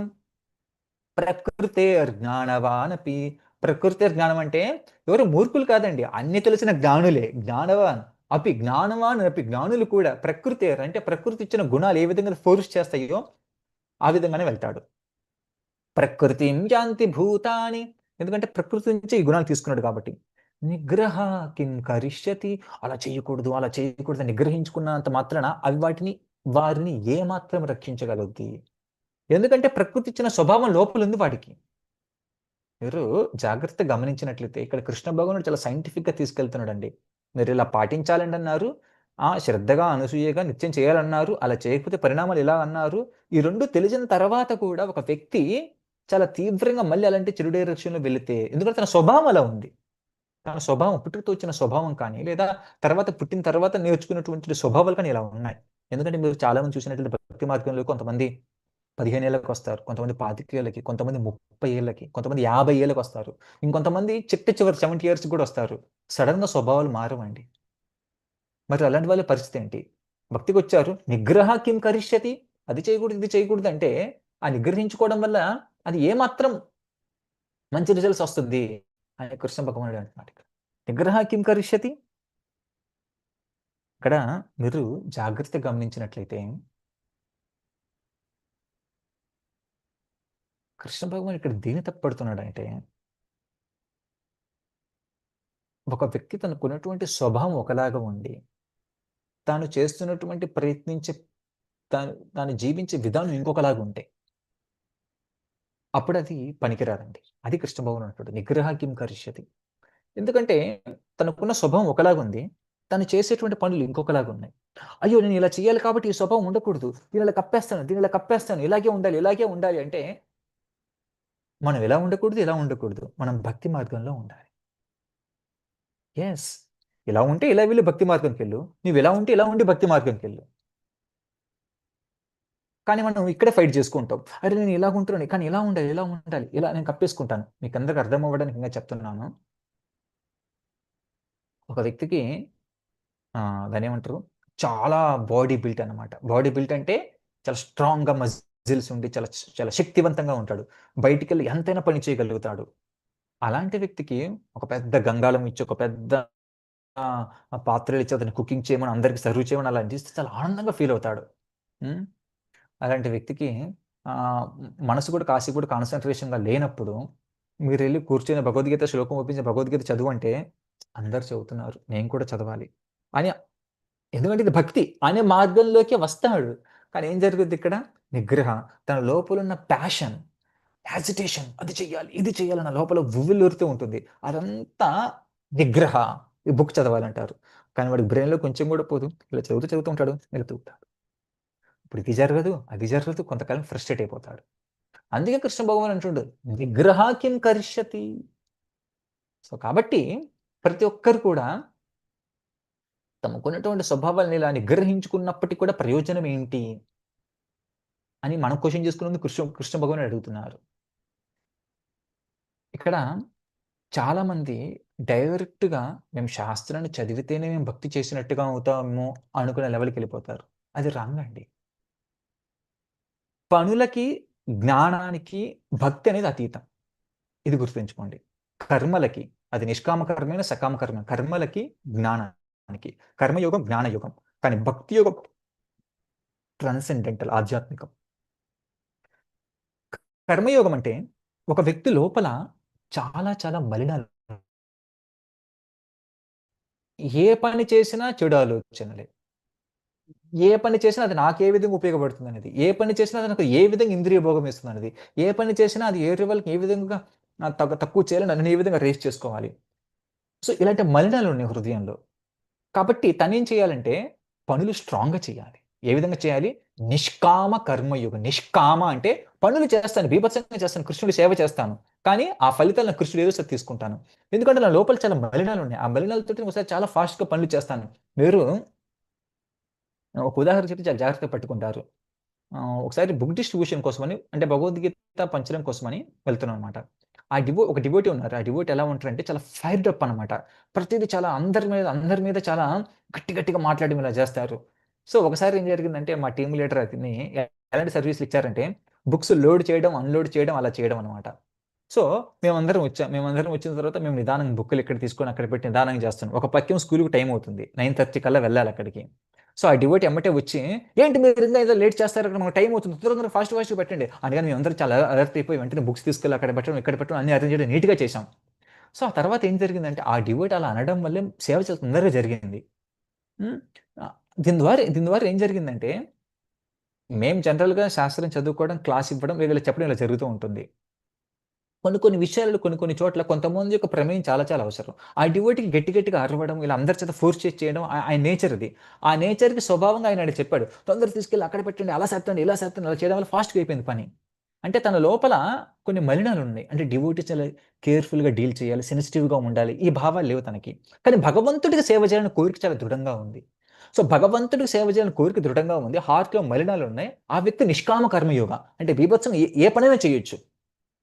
ప్రకృతేర్జ్ఞానవానపి. ప్రకృతేర్జ్ఞానం అంటే ఎవరు మూర్ఖులు కాదండి, అన్ని తెలిసిన జ్ఞానులే. జ్ఞానవాన్ అపి జ్ఞానులు కూడా ప్రకృతేర్ అంటే ప్రకృతి ఇచ్చిన గుణాలు ఏ విధంగా ఫోర్స్ చేస్తాయో ఆ విధంగానే వెళ్తాడు. ప్రకృతిం యాంతి భూతాని. ఎందుకంటే ప్రకృతి నుంచి ఈ గుణాలు తీసుకున్నాడు కాబట్టి. నిగ్రహ కిం కరిష్యతి. అలా చేయకూడదు నిగ్రహించుకున్నంత మాత్రాన అవి వారిని ఏమాత్రం రక్షించగలుగుతాయి? ఎందుకంటే ప్రకృతి ఇచ్చిన స్వభావం లోపల ఉంది వాడికి. మీరు జాగ్రత్తగా గమనించినట్లయితే ఇక్కడ కృష్ణ భగవానుడు చాలా సైంటిఫిక్గా తీసుకెళ్తున్నాడండి. మీరు ఇలా పాటించాలండి అన్నారు, శ్రద్ధగా అనసూయగా నిత్యం చేయాలన్నారు, అలా చేయకపోతే పరిణామాలు ఇలా అన్నారు. ఈ రెండు తెలిసిన తర్వాత కూడా ఒక వ్యక్తి చాలా తీవ్రంగా మళ్ళీ అలాంటి చెడు డైరెక్షన్లో వెళితే, ఎందుకంటే తన స్వభావం అలా ఉంది. తన స్వభావం పుట్టుకతో వచ్చిన స్వభావం కానీ, లేదా పుట్టిన తర్వాత నేర్చుకున్నటువంటి స్వభావాలు కానీ ఇలా ఉన్నాయి. ఎందుకంటే మీరు చాలా మంది చూసినట్లయితే భక్తి మార్గంలో కొంతమంది 15 ఏళ్ళకి వస్తారు, కొంతమంది 25 ఏళ్ళకి, కొంతమంది 30 ఏళ్ళకి, కొంతమంది 50 ఏళ్ళకి వస్తారు, ఇంకొంతమంది చివరి 70 ఇయర్స్ కూడా వస్తారు. సడన్ గా స్వభావాలు మారవండి. మరి అలాంటి వాళ్ళ పరిస్థితి ఏంటి? భక్తికి వచ్చారు, నిగ్రహ కిం కరిష్యతి. అది చేయకూడదు ఇది చేయకూడదు అంటే ఆ నిగ్రహించుకోవడం వల్ల అది ఏమాత్రం మంచి రిజల్ట్స్ వస్తుంది అని కృష్ణ భగవానుడు అంటున్నాడు. నిగ్రహ కిం కరిష్యతి. ఇక్కడ మీరు జాగ్రత్తగా గమనించినట్లయితే కృష్ణ భగవాన్ ఇక్కడ దేని తప్పడుతున్నాడు అంటే, ఒక వ్యక్తి తనకున్నటువంటి స్వభావం ఒకలాగా ఉండి తాను చేస్తున్నటువంటి తాను జీవించే విధానం ఇంకొకలాగా ఉంటాయి, అప్పుడు అది పనికిరాదండి. అది కృష్ణ భగవాన్ అంటాడు నిగ్రహ కిం కరిష్యతి. ఎందుకంటే తనకున్న స్వభావం ఒకలాగా ఉంది, తను చేసేటువంటి పనులు ఇంకొకలాగా ఉన్నాయి. అయ్యో నేను ఇలా చేయాలి కాబట్టి ఈ స్వభావం ఉండకూడదు, దీని ఇలా కప్పేస్తాను, ఇలాగే ఉండాలి అంటే మనం ఎలా ఉండకూడదు, మనం భక్తి మార్గంలో ఉండాలి. ఎస్, ఇలా ఉంటే ఇలా వెళ్ళి భక్తి మార్గంకి వెళ్ళు, నువ్వు ఎలా ఉంటే ఇలా ఉండి భక్తి మార్గంకి వెళ్ళు. కానీ మనం ఇక్కడే ఫైట్ చేసుకుంటాం, అరే నేను ఇలా ఉంటున్నాను కానీ ఇలా ఉండాలి, ఇలా నేను కప్పేసుకుంటాను. మీకు అందరికి అర్థం అవ్వడానికి ఇంకా చెప్తున్నాను. ఒక వ్యక్తికి దాని ఏమంటారు, చాలా బాడీ బిల్ట్ అనమాట. బాడీ బిల్ట్ అంటే చాలా స్ట్రాంగ్గా మజిల్స్ ఉండి చాలా చాలా శక్తివంతంగా ఉంటాడు, బయటికి వెళ్ళి ఎంతైనా పని చేయగలుగుతాడు. అలాంటి వ్యక్తికి ఒక పెద్ద గంగాళం ఇచ్చి ఒక పెద్ద ఆ పాత్రలు ఇచ్చి అతను కుకింగ్ చేయమని అందరికి సర్వ్ చేయమని అలా చేస్తే చాలా ఆనందంగా ఫీల్ అవుతాడు. అలాంటి వ్యక్తికి మనసు కూడా కాసేపు కూడా కాన్సన్ట్రేషన్గా లేనప్పుడు మీరు వెళ్ళి కూర్చొని భగవద్గీత శ్లోకం ఒప్పించి భగవద్గీత చదువు అంటే అందరు చదువుతున్నారు, నేను కూడా చదవాలి అని, ఎందుకంటే ఇది భక్తి అనే మార్గంలోకి వస్తాడు. కానీ ఏం జరుగుద్ది ఇక్కడ? నిగ్రహ, తన లోపల ఉన్న ప్యాషన్, యాజిటేషన్, అది చెయ్యాలి ఇది చెయ్యాలన్న లోపల ఉవ్విళ్ళూరుతూ ఉంటుంది. అదంతా నిగ్రహ. ఈ బుక్ చదవాలంటారు. కానీ వాడి బ్రెయిన్లో కొంచెం కూడా పోదు, ఇలా చదువుతూ ఉంటాడు, వెళుతూ ఉంటాడు. ఇప్పుడు ఇది జరగదు అది జరగదు, కొంతకాలం ఫ్రస్ట్రేట్ అయిపోతాడు. అందుకే కృష్ణ భగవాన్ అంటుండు నిగ్రహ కిం కరిష్యతి. సో కాబట్టి ప్రతి ఒక్కరు కూడా తమకున్నటువంటి స్వభావాలను ఇలా నిగ్రహించుకున్నప్పటికీ కూడా ప్రయోజనం ఏంటి అని మనం క్వశ్చన్ చేసుకున్నది కృష్ణ భగవాన్ అడుగుతున్నారు. ఇక్కడ చాలామంది డైరెక్ట్గా మేము శాస్త్రాన్ని చదివితేనే మేము భక్తి చేసినట్టుగా అవుతాము అనుకునే లెవెల్కి వెళ్ళిపోతారు. అది రాంగ్ అండి. పనులకి జ్ఞానానికి భక్తి అనేది అతీతం. ఇది గుర్తుంచుకోండి. కర్మలకి, అది నిష్కామ కర్మైన సకామ కర్మ, కర్మలకి జ్ఞానానికి, కర్మయోగం జ్ఞానయోగం. కానీ భక్తి యోగం ట్రాన్సెండెంటల్, ఆధ్యాత్మికం. కర్మయోగం అంటే ఒక వ్యక్తి లోపల చాలా చాలా మలినాలు, ఏ పని చేసినా చెడు ఆలోచనలే, ఏ పని చేసినా అది నాకు ఏ విధంగా ఉపయోగపడుతుంది అనేది, ఏ పని చేసినా అది నాకు ఏ విధంగా ఇంద్రియ భోగం ఇస్తుంది అనేది, ఏ పని చేసినా అది ఏ లెవెల్కి ఏ విధంగా తక్కువ చేయాలి, నన్ను ఏ విధంగా రేస్ చేసుకోవాలి. సో ఇలాంటి మలినాలు ఉన్నాయి హృదయంలో. కాబట్టి తనేం చేయాలంటే పనులు స్ట్రాంగ్గా చేయాలి. ఏ విధంగా చేయాలి? నిష్కామ కర్మయోగం. నిష్కామ అంటే పనులు చేస్తాను, బీభత్సంగా చేస్తాను, కృష్ణుడి సేవ చేస్తాను, కానీ ఆ ఫలితాలు నా కృష్ణుడు ఏదో సార్ తీసుకుంటాను. ఎందుకంటే నా లోపల చాలా మలినాలు ఉన్నాయి. ఆ మలినాలతో ఒకసారి చాలా ఫాస్ట్గా పనులు చేస్తాను. మీరు ఒక ఉదాహరణ చెప్తే చాలా జాగ్రత్తగా పట్టుకుంటారు. ఒకసారి బుక్ డిస్ట్రిబ్యూషన్ కోసమని, అంటే భగవద్గీత పంచడం కోసమని వెళ్తున్నాం అనమాట. ఒక డివోటీ ఉన్నారు. ఆ డివోటీ ఎలా ఉంటారంటే చాలా ఫైర్డ్ అప్ అనమాట. ప్రతిదీ చాలా అందరి మీద చాలా గట్టిగా మాట్లాడి ఇలా చేస్తారు. సో ఒకసారి ఏం జరిగిందంటే మా టీమ్ లీడర్ అతన్ని ఎలాంటి సర్వీసులు ఇచ్చారంటే బుక్స్ లోడ్ చేయడం, అన్లోడ్ చేయడం, అలా చేయడం అనమాట. సో మేమందరం వచ్చిన తర్వాత మేము నిదానంగా బుక్కులు ఇక్కడ తీసుకొని అక్కడ పెట్టి నిదానంగా చేస్తున్నాం. ఒక పక్కేమో స్కూల్కి టైం అవుతుంది, 9:30 కల్లా వెళ్ళాలి అక్కడికి. సో ఆ డివోటీ ఎమ్మటే వచ్చి, ఏంటి మీరు ఇంకా ఏదో లేట్ చేస్తారు, అక్కడ మాకు టైం అవుతుంది, త్వరగా ఫాస్ట్ పెట్టండి అని. మేము అందరూ చాలా అలర్ట్ అయిపోయి వెంటనే బుక్స్ తీసుకెళ్ళి అక్కడ పెట్టడం, ఇక్కడ పెట్టడం, అన్ని అరేంజ్ చేయడం నీట్గా చేసాం. సో ఆ తర్వాత ఏం జరిగిందంటే ఆ డివోటీ అలా అనడం వల్లే సేవ చాలా తొందరగా జరిగింది. దీని ద్వారా ఏం జరిగిందంటే మేము జనరల్గా శాస్త్రం చదువుకోవడం, క్లాస్ ఇవ్వడం, వీళ్ళు చెప్పడం ఇలా జరుగుతూ ఉంటుంది. కొన్ని విషయాలు కొన్ని చోట్ల కొంతమంది యొక్క ప్రమేయం చాలా చాలా అవసరం. ఆ డివోటీకి గట్టిగా అరవడం, ఇలా అందరి చేత ఫోర్స్ చేసి చేయడం ఆయన నేచర్ అది. ఆ నేచర్కి స్వభావంగా ఆయన చెప్పాడు, తొందర తీసుకెళ్ళి అక్కడ పెట్టండి, అలా చేస్తాను, ఇలా చేస్తాను, అలా చేయడం వల్ల ఫాస్ట్గా అయిపోయింది పని. అంటే తన లోపల కొన్ని మలినాలు ఉన్నాయి. అంటే డివోటీ చాలా కేర్ఫుల్గా డీల్ చేయాలి, సెన్సిటివ్గా ఉండాలి, ఈ భావాలు లేవు తనకి. కానీ భగవంతుడికి సేవ చేయాలని కోరిక చాలా దృఢంగా ఉంది. సో భగవంతుడికి సేవ చేయాలని కోరిక దృఢంగా ఉంది, హార్ట్లో మలినాలు ఉన్నాయి. ఆ వ్యక్తి నిష్కామ కర్మయోగ, అంటే బీభత్సం ఏ పనైనా చేయొచ్చు,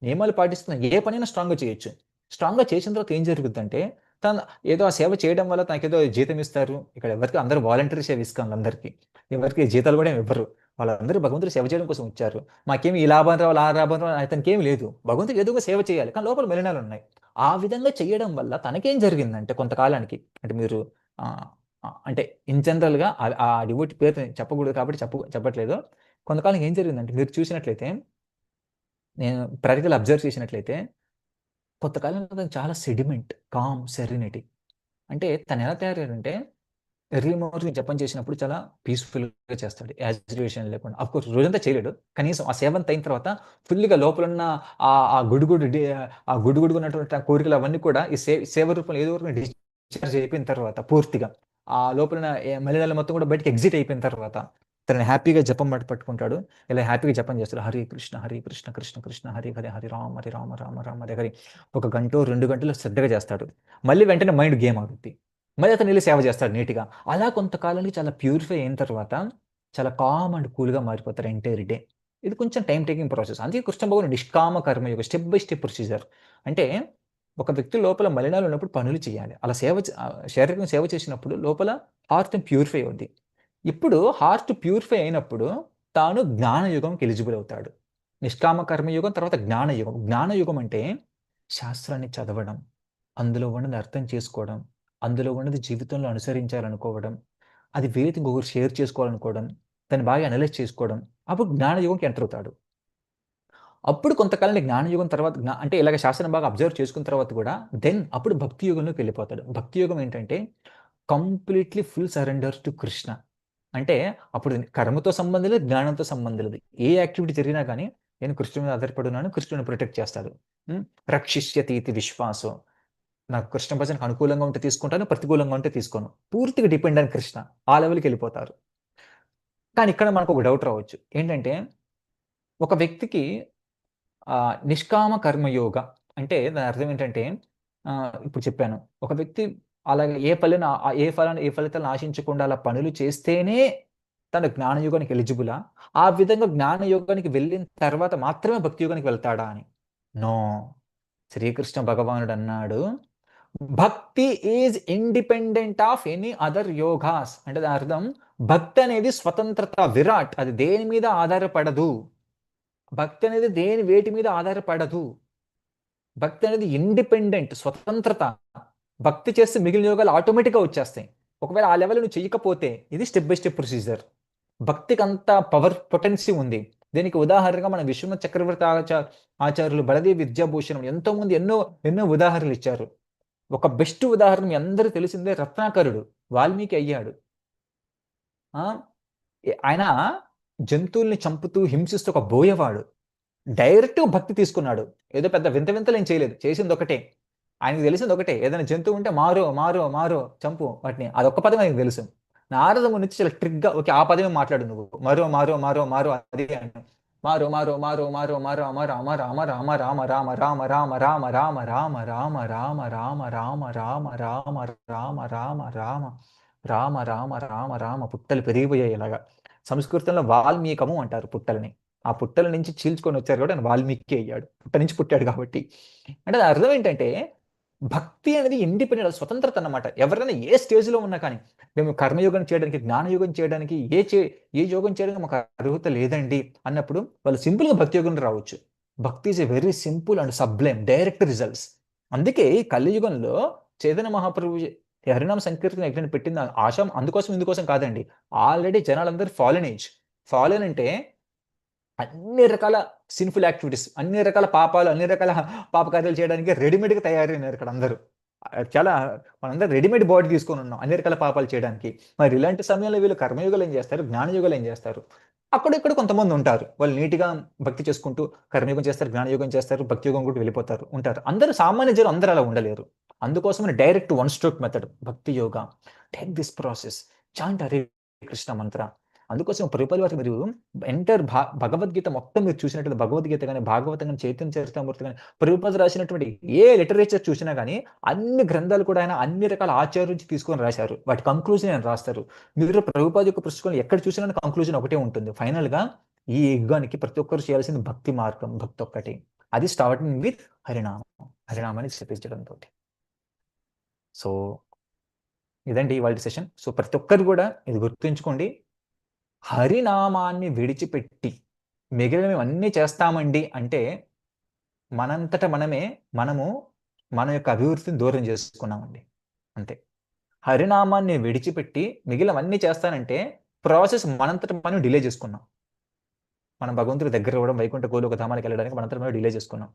నియమాలు పాటిస్తున్న ఏ పనైనా స్ట్రాంగ్గా చేయొచ్చు. స్ట్రాంగ్గా చేసిన తర్వాత ఏం జరుగుతుందంటే తను ఏదో ఆ సేవ చేయడం వల్ల తనకేదో జీతం ఇస్తారు. ఇక్కడ ఎవరికి అందరూ వాలంటరీ సేవ ఇస్తాను, అందరికీ ఎవరికి జీతాలు కూడా ఇవ్వరు. వాళ్ళందరూ భగవంతుడు సేవ చేయడం కోసం వచ్చారు. మాకేమి ఈ లాభం రావాలి, ఆ లాభం రావాలి, అతనికి ఏమి లేదు. భగవంతుడు ఏదో ఒక సేవ చేయాలి, కానీ లోపల మలినాలు ఉన్నాయి. ఆ విధంగా చేయడం వల్ల తనకేం జరిగిందంటే కొంతకాలానికి, అంటే మీరు అంటే ఇన్ జనరల్గా ఆ డివోటీ పేరు చెప్పకూడదు కాబట్టి చెప్పట్లేదు. కొంతకాలం ఏం జరిగిందంటే మీరు చూసినట్లయితే, నేను ప్రాక్టికల్ అబ్జర్వ్ చేసినట్లయితే కొంతకాలంలో చాలా సెడిమెంట్, కామ్, సెరెనిటీ. అంటే తను ఎలా తయారయ్యాడంటే ఎర్లీ మార్నింగ్ జపం చేసినప్పుడు చాలా పీస్ఫుల్గా చేస్తాడు, యాజిటేషన్ లేకుండా. అఫ్కోర్స్ రోజంతా చేయలేడు, కనీసం ఆ సేవంత అయిన తర్వాత ఫుల్గా లోపల ఆ గుడుగుడు ఉన్నటువంటి ఆ కోరికలు అవన్నీ కూడా ఈ సేవ రూపంలో ఏదో ఒక డిశ్చార్జ్ అయిపోయిన తర్వాత, పూర్తిగా ఆ లోపల మలినాలు మొత్తం కూడా బయటకి ఎగ్జిట్ అయిపోయిన తర్వాత తనని హ్యాపీగా జపం పట్టుకుంటాడు. ఇలా హ్యాపీగా జపం చేస్తాడు, హరే కృష్ణ కృష్ణ కృష్ణ హరి హరి హరి రామ రామ హరి హరి. 1 గంట 2 గంటలు శ్రద్ధగా చేస్తాడు. మళ్ళీ వెంటనే మైండ్ గేమ్ ఆడుద్ది, మళ్ళీ అతను వెళ్ళి సేవ చేస్తాడు నీట్గా. అలా కొంతకాలానికి చాలా ప్యూరిఫై అయిన తర్వాత చాలా కామ్ అండ్ కూల్గా మారిపోతారు ఎంటైర్ డే. ఇది కొంచెం టైం టేకింగ్ ప్రాసెస్. అందుకే కృష్ణ భగవాన్ నిష్కామ karma yoga, step by step procedure. అంటే ఒక వ్యక్తి లోపల మలినాలు ఉన్నప్పుడు పనులు చేయాలి, అలా శారీరకంగా సేవ చేసినప్పుడు లోపల హార్ట్ ప్యూరిఫై అవుద్ది. ఇప్పుడు హార్ట్ ప్యూరిఫై అయినప్పుడు తాను జ్ఞానయుగంకి ఎలిజిబుల్ అవుతాడు. నిష్కామ కర్మయుగం తర్వాత జ్ఞానయుగం. జ్ఞానయుగం అంటే శాస్త్రాన్ని చదవడం, అందులో ఉన్నది అర్థం చేసుకోవడం, అందులో ఉన్నది జీవితంలో అనుసరించాలనుకోవడం, అది వేరేతో ఇంకొకరు షేర్ చేసుకోవాలనుకోవడం, దాన్ని బాగా అనలైజ్ చేసుకోవడం, అప్పుడు జ్ఞానయుగంకి ఎంటర్ అవుతాడు. అప్పుడు కొంతకాలానికి జ్ఞానయుగం తర్వాత అంటే ఇలాగ శాస్త్రం బాగా అబ్జర్వ్ చేసుకున్న తర్వాత కూడా అప్పుడు భక్తి యుగంలోకి వెళ్ళిపోతాడు. భక్తి యుగం ఏంటంటే completely full surrender to Krishna. అంటే అప్పుడు కర్మతో సంబంధం లేదు, జ్ఞానంతో సంబంధం లేదు. ఏ యాక్టివిటీ జరిగినా కానీ నేను కృష్ణుడి మీద ఆధారపడి ఉన్నాను, కృష్ణుని ప్రొటెక్ట్ చేస్తాడు. రక్షిష్యతి ఇది విశ్వాసం. నాకు కృష్ణ భజనకు అనుకూలంగా ఉంటే తీసుకుంటాను, ప్రతికూలంగా ఉంటే తీసుకోను. పూర్తిగా డిపెండ్ అని కృష్ణ. ఆ లెవెల్కి వెళ్ళిపోతారు. కానీ ఇక్కడ మనకు ఒక డౌట్ రావచ్చు. ఏంటంటే ఒక వ్యక్తికి నిష్కామ కర్మయోగ అంటే దాని అర్థం ఏంటంటే ఇప్పుడు చెప్పాను. ఒక వ్యక్తి అలాగే ఏ ఫలితాలను ఆశించకుండా అలా పనులు చేస్తేనే తను జ్ఞానయుగానికి ఎలిజిబులా? ఆ విధంగా జ్ఞానయోగానికి వెళ్ళిన తర్వాత మాత్రమే భక్తి యుగానికి వెళ్తాడా అని? నో. శ్రీకృష్ణ భగవానుడు అన్నాడు, భక్తి is independent of any other yogas. అంటే దాని అర్థం భక్తి అనేది స్వతంత్రత, విరాట్. అది దేని మీద ఆధారపడదు. భక్తి అనేది వేటి మీద ఆధారపడదు. భక్తి అనేది ఇండిపెండెంట్, స్వతంత్రత. భక్తి చేస్తే మిగిలిన యోగాలు ఆటోమేటిక్గా వచ్చేస్తాయి. ఒకవేళ ఆ లెవెల్ నువ్వు చెయ్యకపోతే ఇది స్టెప్ బై స్టెప్ ప్రొసీజర్. భక్తికి అంత పొటెన్సీ ఉంది. దీనికి ఉదాహరణగా మన విశ్వనాథ చక్రవర్తి ఆచార్యులు, బలదేవి విద్యాభూషణం, ఎంతో మంది ఎన్నో ఉదాహరణలు ఇచ్చారు. ఒక బెస్ట్ ఉదాహరణ మీ అందరూ తెలిసిందే, రత్నాకరుడు వాల్మీకి అయ్యాడు. ఆయన జంతువుల్ని చంపుతూ హింసిస్తూ ఒక బోయవాడు. డైరెక్ట్ భక్తి తీసుకున్నాడు. ఏదో పెద్ద వింతలు ఏం చేయలేదు. చేసింది ఒకటే, ఆయనకు తెలిసింది ఒకటే, ఏదైనా జంతువు ఉంటే మారో చంపు వాటిని. అదొక్క పదం ఆయనకు తెలుసు. నారద ముని నుంచి చాలా ట్రిక్గా ఓకే ఆ పదమే మాట్లాడు నువ్వు, మారో అదే అంటాను. మారో రామ పుట్టలు పెరిగిపోయాయి. ఇలాగా సంస్కృతంలో వాల్మీకము అంటారు పుట్టలని. ఆ పుట్టల నుంచి చీల్చుకొని వచ్చారు కాబట్టి ఆయన వాల్మీకి అయ్యాడు. పుట్ట నుంచి పుట్టాడు కాబట్టి. అంటే దాని అర్థం ఏంటంటే భక్తి అనేది ఇండిపెండెంట్, స్వతంత్రత అన్నమాట. ఎవరైనా ఏ స్టేజ్లో ఉన్నా కానీ, మేము కర్మయోగం చేయడానికి, జ్ఞానయోగం చేయడానికి, ఏ యోగం చేయడానికి మాకు అర్హత లేదండి అన్నప్పుడు వాళ్ళు సింపుల్గా భక్తి యోగంలో రావచ్చు. భక్తి is a very simple and Sublime, direct results. అందుకే కలియుగంలో చైతన్య మహాప్రభు హరినామ సంకీర్తన యజ్ఞం పెట్టింది అందుకోసం ఇందుకోసం కాదండి. ఆల్రెడీ జనాలందరూ ఫాలెన్ అంటే అన్ని రకాల సిన్ఫుల్ యాక్టివిటీస్, అన్ని రకాల పాపాలు, అన్ని రకాల పాపకార్యాలు చేయడానికి రెడీమేడ్గా తయారైనారు ఇక్కడ అందరూ. మనందరూ రెడీమేడ్ బాడీ తీసుకొని ఉన్నాం అన్ని రకాల పాపాలు చేయడానికి. మరి ఇలాంటి సమయంలో వీళ్ళు కర్మయోగాలు ఏం చేస్తారు, జ్ఞానయోగాలు ఏం చేస్తారు? అక్కడిక్కడ కొంతమంది ఉంటారు, వాళ్ళు నీట్గా భక్తి చేసుకుంటూ కర్మయోగం చేస్తారు, జ్ఞానయోగం చేస్తారు, భక్తి యోగం కూడా ఉంటారు. అందరూ సామాన్య జనం అందరూ అలా ఉండలేరు. అందుకోసమే డైరెక్ట్ వన్ స్ట్రోక్ మెథడ్ భక్తి yoga. Take this process, chant Hare Krishna మంత్ర. అందుకోసం ప్రభుపాదుల వారు మీరు ఎంటర్ భగవద్గీత మొత్తం మీరు చూసినట్టు, భగవద్గీత కానీ, భాగవతం కానీ, చైతన్య చరితామృతి కానీ, ప్రభుపాద రాసినటువంటి ఏ లిటరేచర్ చూసినా కానీ అన్ని గ్రంథాలు కూడా ఆయన అన్ని రకాల ఆచార్య నుంచి తీసుకొని రాశారు. వాటి కంక్లూజన్ ఆయన రాస్తారు. మీరు ప్రభుపాద యొక్క పుస్తకాలు ఎక్కడ చూసినా కంక్లూజన్ ఒకటే ఉంటుంది. ఫైనల్గా ఈ యుగానికి ప్రతి ఒక్కరు చేయాల్సింది భక్తి మార్గం, భక్తి ఒక్కటి. అది స్టార్టింగ్ విత్ హరినామాన్ని చెప్పించడంతో. సో ఇదండి ఇవాళ సెషన్. సో ప్రతి ఒక్కరు కూడా ఇది గుర్తుంచుకోండి, హరినామాన్ని విడిచిపెట్టి మిగిలినవి అన్నీ చేస్తామండి అంటే మనంతట మనము మన యొక్క అభివృద్ధిని దూరం చేసుకున్నామండి అంతే. హరినామాన్ని విడిచిపెట్టి మిగిలినవన్నీ చేస్తానంటే ప్రాసెస్ మనంతట మనం డిలే చేసుకున్నాం. మనం భగవంతుడి దగ్గర ఇవ్వడం, వైకుంఠ గోలోక ధామానికి వెళ్ళడానికి మనంతట మనం డిలే చేసుకున్నాం.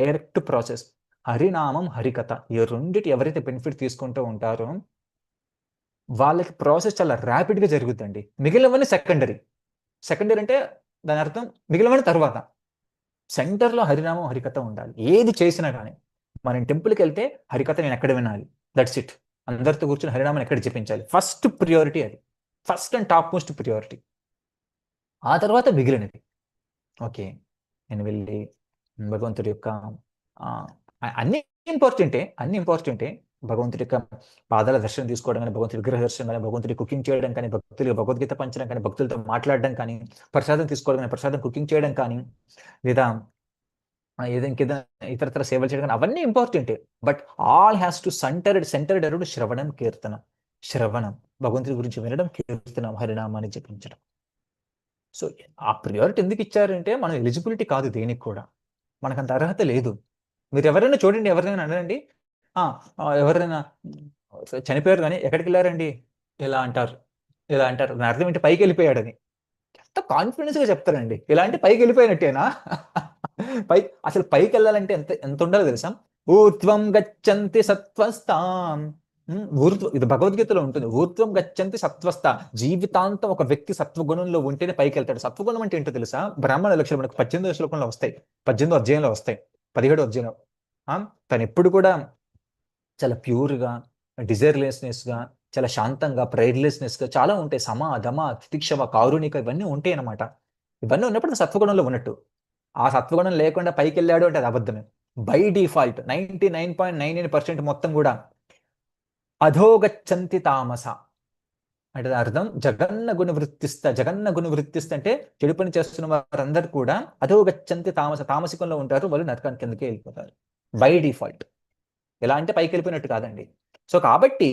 డైరెక్ట్ ప్రాసెస్ హరినామం, హరికథ, ఈ రెండిటి ఎవరైతే బెనిఫిట్ తీసుకుంటూ ఉంటారో వాళ్ళకి ప్రాసెస్ చాలా ర్యాపిడ్గా జరుగుతుందండి. మిగిలినవన్నీ సెకండరీ అంటే దాని అర్థం మిగిలినవన్నీ తర్వాత. సెంటర్లో హరినామం, హరికథ ఉండాలి. ఏది చేసినా కానీ మనం టెంపుల్కి వెళ్తే హరికథ నేను ఎక్కడ వినాలి, దట్స్ ఇట్. అందరితో కూర్చొని హరినామం ఎక్కడ చెప్పించాలి, ఫస్ట్ ప్రియారిటీ అది. First and top most priority. ఆ తర్వాత మిగిలినది. ఓకే, నేను వెళ్ళి భగవంతుడి యొక్క అన్ని ఇంపార్టెంటే. భగవంతుడి యొక్క పాదాల దర్శనం తీసుకోవడం కానీ, భగవంతుడి విగ్రహ దర్శనం కానీ, భగవంతుడి కుకింగ్ చేయడం కానీ, భక్తులు భగవద్గీత పంచడం కానీ, భక్తులతో మాట్లాడడం కానీ, ప్రసాదం తీసుకోవడం కానీ, ప్రసాదం కుకింగ్ చేయడం కానీ, లేదా ఏదైనా ఇతరతర సేవలు చేయడం కానీ, అవన్నీ ఇంపార్టెంటే. But all has to centred around శ్రవణం, కీర్తనం. శ్రవణం, భగవంతుడి గురించి వినడం, కీర్తనం, హరినామాన్ని జపించడం. సో ఆ ప్రియారిటీ ఎందుకు ఇచ్చారంటే మనం ఎలిజిబిలిటీ కాదు, దేనికి కూడా మనకంత అర్హత లేదు. మీరు ఎవరైనా చూడండి, ఎవరైనా అనండి, ఎవరైనా చనిపోయారు కానీ ఎక్కడికి వెళ్ళారండి, ఇలా అంటారు, ఇలా అంటారు. దాని అర్థం ఏంటి, పైకి వెళ్ళిపోయాడని. ఎంత కాన్ఫిడెన్స్ గా చెప్తారండి, ఇలా అంటే పైకి వెళ్ళిపోయినట్టేనా? పై అసలు పైకి వెళ్ళాలంటే ఎంత ఎంత ఉండాలో తెలుసా? ఊర్ధ్వం గచ్చంతి సత్వస్తాం. ఇది భగవద్గీతలో ఉంటుంది. ఊర్ధ్వం గచ్చంతి సత్వస్థ. జీవితాంతం ఒక వ్యక్తి సత్వగుణంలో ఉంటేనే పైకి వెళ్తాడు. సత్వగుణం అంటే ఏంటో తెలుసా? బ్రాహ్మణ లక్షణం మనకు 18వ శ్లోకంలో వస్తాయి, 18వ అధ్యాయంలో వస్తాయి, 17వ అధ్యాయంలో. తను ఎప్పుడు కూడా చాలా ప్యూర్గా, డిజైర్లెస్నెస్గా, చాలా శాంతంగా, ప్రైర్లెస్నెస్గా చాలా ఉంటాయి. సమ, ధమ, తితిక్షవ, కారుణిక ఇవన్నీ ఉంటాయి అన్నమాట. ఇవన్నీ ఉన్నప్పుడు సత్వగుణంలో ఉన్నట్టు. ఆ సత్వగుణం లేకుండా పైకి వెళ్ళాడు అంటే అది అబద్ధమే. బై డిఫాల్ట్ 99.99% మొత్తం కూడా అధోగచ్చంతి తామస అంటే అర్థం జగన్న గుణ వృత్తిస్త. జగన్న గుణ వృత్తిస్త అంటే చెడు పని చేస్తున్న వారందరూ కూడా అధోగచ్చంతి తామస, తామసికంలో ఉంటారు, వాళ్ళు నరకానికి కిందకే వెళ్ళిపోతారు బై డిఫాల్ట్. ఎలా అంటే పైకి వెళ్ళిపోయినట్టు కాదండి. సో కాబట్టి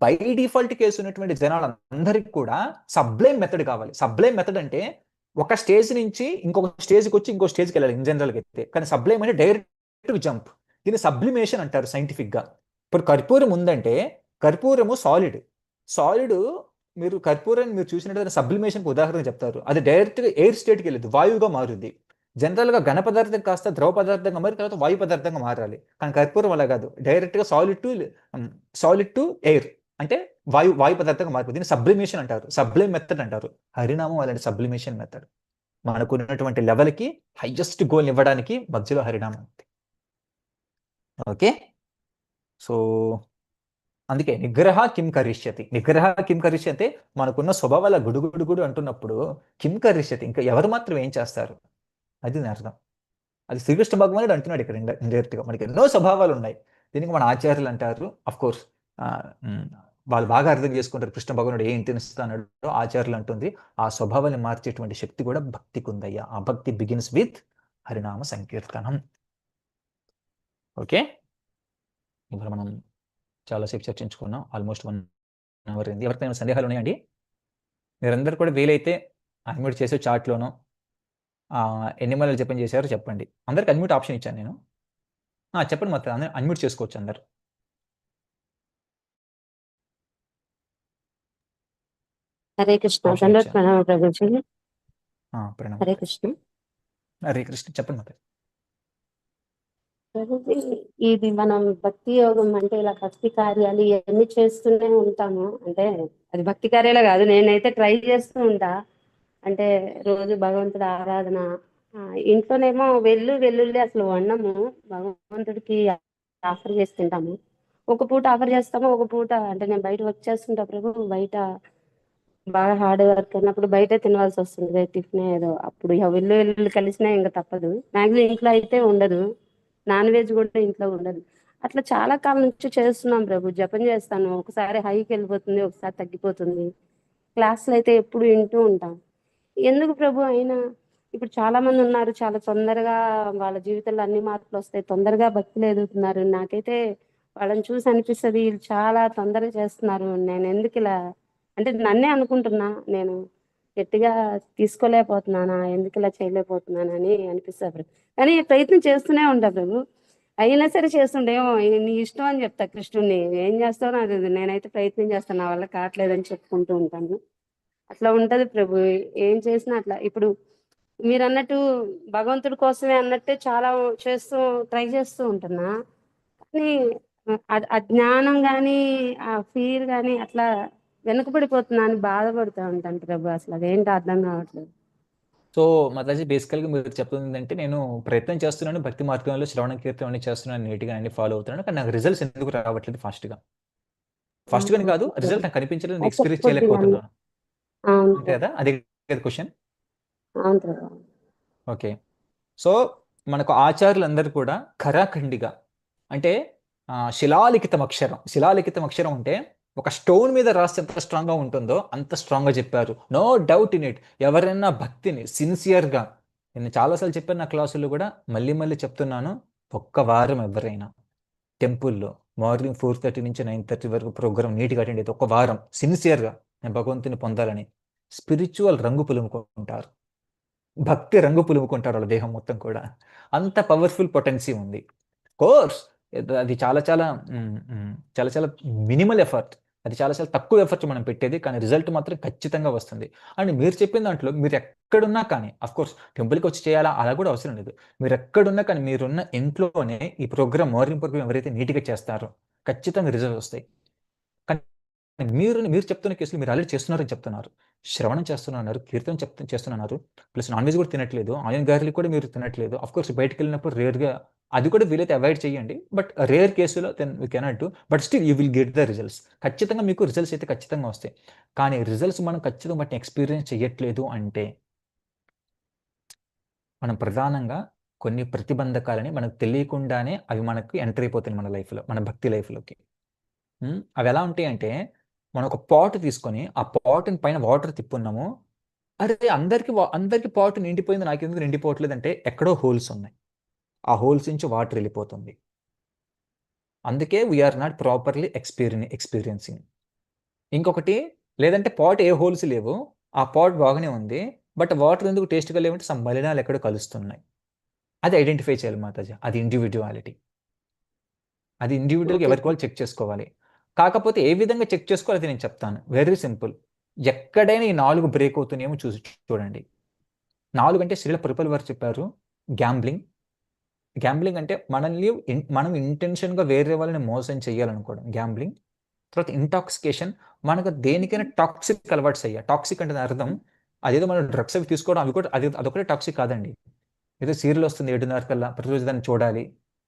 బై డిఫాల్ట్ కేసు ఉన్నటువంటి జనాలందరికీ కూడా సబ్లైమ్ మెథడ్ కావాలి. సబ్లైమ్ మెథడ్ అంటే ఒక స్టేజ్ నుంచి ఇంకొక స్టేజ్కి వచ్చి ఇంకో స్టేజ్కి వెళ్ళాలి ఇన్ జనరల్గా అయితే. కానీ సబ్లైమ్ అంటే డైరెక్ట్ జంప్. దీన్ని సబ్లిమేషన్ అంటారు సైంటిఫిక్గా. ఇప్పుడు కర్పూరం ఉందంటే కర్పూరము సాలిడ్ మీరు కర్పూరాన్ని మీరు చూసినట్టు సబ్లిమేషన్కి ఉదాహరణ చెప్తారు. అది డైరెక్ట్గా ఎయిర్ స్టేట్కి వెళ్ళదు, వాయువుగా మారుద్ది. జనరల్గా ఘన పదార్థం కాస్త ద్రవ పదార్థంగా మారి తర్వాత వాయు పదార్థంగా మారాలి. కానీ కర్పూరం అలా కాదు, డైరెక్ట్గా సాలిడ్ టు ఎయిర్ అంటే వాయు పదార్థంగా మారిపోతుంది. దీన్ని సబ్లిమేషన్ అంటారు, సబ్లైమ్ మెథడ్ అంటారు. హరినామం అలాంటి సబ్లిమేషన్ మెథడ్. మనకు ఉన్నటువంటి లెవెల్కి హైయెస్ట్ గోల్ ఇవ్వడానికి మధ్యలో హరినామం ఉంది. ఓకే, సో అందుకే నిగ్రహ కిం కరిష్యతి. నిగ్రహ కిం కరిష్యతే, మనకున్న స్వభావాల గుడుగుడు అంటున్నప్పుడు కిం కరిష్యతి, ఇంకా ఎవరు మాత్రం ఏం చేస్తారు అది నా అర్థం. అది శ్రీకృష్ణ భగవానుడు అంటున్నాడు ఇక్కడ ఇండైరెక్ట్గా. మనకి ఎన్నో స్వభావాలు ఉన్నాయి, దీనికి మన ఆచార్యులు అంటారు. అఫ్ కోర్స్ వాళ్ళు బాగా అర్థం చేసుకుంటారు కృష్ణ భగవానుడు ఏ ఇంటెన్స్తో అన్నాడో. ఆచార్యులు అంటుంది ఆ స్వభావాన్ని మార్చేటువంటి శక్తి కూడా భక్తికి ఉందయ్యా. ఆ భక్తి బిగిన్స్ విత్ హరినామ సంకీర్తనం. ఓకే, ఇప్పుడు మనం చాలాసేపు చర్చించుకున్నాం, ఆల్మోస్ట్ 1 అవర్ అయింది. ఎవరికైనా సందేహాలు ఉన్నాయండి? మీరందరూ కూడా వీలైతే అన్మ్యూట్ చేసే చాట్లోనో ఎన్ని మళ్ళీ చెప్పని చేశారో చెప్పండి. అందరికి అన్మ్యూట్ ఆప్షన్ ఇచ్చాను నేను. చెప్పండి మాత్రం, అందరూ అన్మ్యూట్ చేసుకోవచ్చు అందరు. హరే కృష్ణ. ఆప్షన్ ఇచ్చాను. ప్రణామ ప్రభుజీ. ప్రణామం. హరే కృష్ణ. హరే కృష్ణ, చెప్పండి మాత్రం. ప్రభుజీ, ఇది మనం భక్తి యోగం అంటే ఇలా భక్తి కార్యాలు ఇవన్నీ చేస్తూనే ఉంటాము. అంటే అది భక్తి కార్యాలే కాదు, నేనైతే ట్రై చేస్తూ ఉంటా. అంటే రోజు భగవంతుడి ఆరాధన, ఇంట్లోనేమో వెల్లుల్లి అసలు వండము, భగవంతుడికి ఆఫర్ చేసి తింటాము. ఒక పూట ఆఫర్ చేస్తాము, ఒక పూట అంటే నేను బయట వర్క్ చేస్తుంటా ప్రభు. బయట బాగా హార్డ్ వర్క్ అన్నప్పుడు బయట తినవలసి వస్తుంది, టిఫిన్ ఏదో. అప్పుడు ఇక వెల్లుల్లి కలిసినా ఇంకా తప్పదు. మ్యాక్సిమం ఇంట్లో అయితే ఉండదు, నాన్ వెజ్ కూడా ఇంట్లో ఉండదు. అట్లా చాలా కాలం నుంచి చేస్తున్నాం ప్రభు. జపం చేస్తాను, ఒకసారి హైకి వెళ్ళిపోతుంది, ఒకసారి తగ్గిపోతుంది. క్లాసులు అయితే ఎప్పుడు వింటూ ఉంటాం. ఎందుకు ప్రభు అయినా ఇప్పుడు చాలా మంది ఉన్నారు, చాలా తొందరగా వాళ్ళ జీవితంలో అన్ని మార్పులు వస్తాయి, తొందరగా భక్తులు ఎదుగుతున్నారు. నాకైతే వాళ్ళని చూసి అనిపిస్తుంది వీళ్ళు చాలా తొందరగా చేస్తున్నారు, నేను ఎందుకు ఇలా అంటే నన్నే అనుకుంటున్నా, నేను గట్టిగా తీసుకోలేకపోతున్నానా, ఎందుకు ఇలా చేయలేకపోతున్నానా అని అనిపిస్తుంది ప్రభు. కానీ ప్రయత్నం చేస్తూనే ఉంటా ప్రభు. అయినా సరే చేస్తుండేమో నీ ఇష్టం అని చెప్తా కృష్ణుడిని. ఏం చేస్తావు నాకు తెలియదు, నేనైతే ప్రయత్నం చేస్తాను, నా వల్ల కావట్లేదని చెప్పుకుంటూ ఉంటాను. అట్లా ఉంటది ప్రభు, ఏం చేసినా అట్లా. ఇప్పుడు మీరు అన్నట్టు భగవంతుడి కోసమే అన్నట్టే చాలా ట్రై చేస్తూ ఉంటున్నా. కానీ అజ్ఞానం కానీ ఆ ఫీర్ కానీ అట్లా వెనుకబడిపోతున్నా అని బాధపడుతూ ఉంటాను ప్రభు. అసలు అదేంటో అర్థం కావట్లేదు. సో మాతాజీ, బేసికల్గా మీరు చెప్తుంది ఏంటంటే, నేను ప్రయత్నం చేస్తున్నాను, భక్తి మార్గంలో శ్రవణ కీర్తన అన్ని చేస్తున్నాను, నీట్గా అన్ని ఫాలో అవుతున్నాను, కానీ నాకు రిజల్ట్స్ ఎందుకు రావట్లేదు ఫాస్ట్గా కాదు, రిజల్ట్ నాకు కనిపించలేదు, నేను ఎక్స్పీరియన్స్ చేయలేకపోతున్నాను. అంతే కదా, అదే కదా క్వశ్చన్. ఓకే, సో మనకు ఆచార్యులందరూ కూడా ఖరాఖండిగా అంటే శిలాలిఖితం అక్షరం అంటే ఒక స్టోన్ మీద రాస్తే ఎంత స్ట్రాంగ్గా ఉంటుందో అంత స్ట్రాంగ్గా చెప్పారు. No doubt in it. ఎవరైనా భక్తిని సిన్సియర్గా, నేను చాలాసార్లు చెప్పాను నా క్లాసుల్లో కూడా, మళ్ళీ చెప్తున్నాను, ఒక్క వారం ఎవరైనా టెంపుల్లో మార్నింగ్ 4:30 నుంచి 9:30 వరకు ప్రోగ్రామ్ నీట్గా అటెండ్ అయితే, ఒక వారం సిన్సియర్గా నేను భగవంతుని పొందాలని స్పిరిచువల్ రంగు పులుముకుంటారు, భక్తి రంగు పులుముకుంటారు వాళ్ళ దేహం మొత్తం కూడా. అంత పవర్ఫుల్ పొటెన్సీ ఉంది. కోర్స్ అది చాలా చాలా చాలా చాలా మినిమల్ ఎఫర్ట్. అది చాలా చాలా తక్కువ ఎఫర్ట్ మనం పెట్టేది. కానీ రిజల్ట్ మాత్రం ఖచ్చితంగా వస్తుంది. అండ్ మీరు చెప్పిన దాంట్లో మీరు ఎక్కడున్నా కానీ ఆఫ్‌కోర్స్ టెంపుల్‌కి వచ్చి చేయాలా అలా కూడా అవసరం లేదు. మీరు ఎక్కడున్నా కానీ మీరున్న ఇంట్లోనే ఈ మార్నింగ్ ప్రోగ్రామ్ ఎవరైతే నీట్‌గా చేస్తారో ఖచ్చితంగా రిజల్ట్స్ వస్తాయి. కానీ మీరు చెప్తున్న కేసులో మీరు ఆల్రెడీ చేస్తున్నారని చెప్తున్నారు. శ్రవణం చేస్తున్నారు, కీర్తన చేస్తున్నారు. ప్లస్ నాన్ వెజ్ కూడా తినట్లేదు. ఆనియన్ గార్లిక్ కూడా మీరు తినట్లేదు. ఆఫ్‌కోర్స్ బయటికెళ్ళినప్పుడు రేర్‌గా అది కూడా వీలైతే అవాయిడ్ చేయండి. బట్ రేర్ కేసులో then we cannot do. But still you will get the results. ఖచ్చితంగా మీకు రిజల్ట్స్ అయితే ఖచ్చితంగా వస్తాయి. కానీ రిజల్ట్స్ మనం ఖచ్చితంగా వాటిని ఎక్స్‌పీరియన్స్ చేయట్లేదు అంటే మనం ప్రధానంగా కొన్ని ప్రతిబంధకాలని మనకు తెలియకుండానే అవి మనకు ఎంటర్ అయిపోతాయి మన లైఫ్‌లో, మన భక్తి లైఫ్‌లోకి. అవి ఎలా ఉంటాయంటే మనం ఒక పాట్ తీసుకొని ఆ పాట్‌ని పైన వాటర్ తిప్పున్నాము. అరే! అందరికి పాట్ నిండిపోయింది నాకెందుకు నిండిపోవట్లేదంటే ఎక్కడో హోల్స్ ఉన్నాయి. ఆ హోల్స్ నుంచి వాటర్ వెళ్ళిపోతుంది. అందుకే we are not properly experiencing. ఇంకొకటి లేదంటే పాట్ ఏ హోల్స్ లేవు. ఆ పాట్ బాగానే ఉంది. బట్ వాటర్ ఎందుకు టేస్ట్‌గా లేవంటే సమ్ మలినాలు ఎక్కడో కలుస్తున్నాయి. అది ఐడెంటిఫై చేయాలి మాతాజీ. అది ఇండివిడ్యువాలిటీ. అది ఇండివిడ్యువల్‌గా ఓకే ఎవరికి వాళ్ళు చెక్ చేసుకోవాలి. కాకపోతే ఏ విధంగా చెక్ చేసుకోవాలో అది నేను చెప్తాను. Very simple. ఎక్కడైనా ఈ 4 బ్రేక్ అవుతున్నాయేమో చూడండి. 4 అంటే శ్రీల ప్రభుపాల్ వారు చెప్పారు. గ్యాంబ్లింగ్. గ్యాంబ్లింగ్ అంటే మనం ఇంటెన్షన్‌గా వేరే వాళ్ళని మోసం చేయాలనుకోవడం గ్యాంబ్లింగ్. తర్వాత ఇంటాక్సికేషన్ మనకు దేనికైనా టాక్సిక్ అలవాట్స్ అయ్యాయి. టాక్సిక్ అంటే దాని అర్థం అదేదో మనం డ్రగ్స్ అవి తీసుకోవడం అవి కూడా అదొకటే టాక్సిక్ కాదండి. ఏదో సీరియల్ వస్తుంది 7:30 కల్లా ప్రతిరోజు దాన్ని చూడాలి.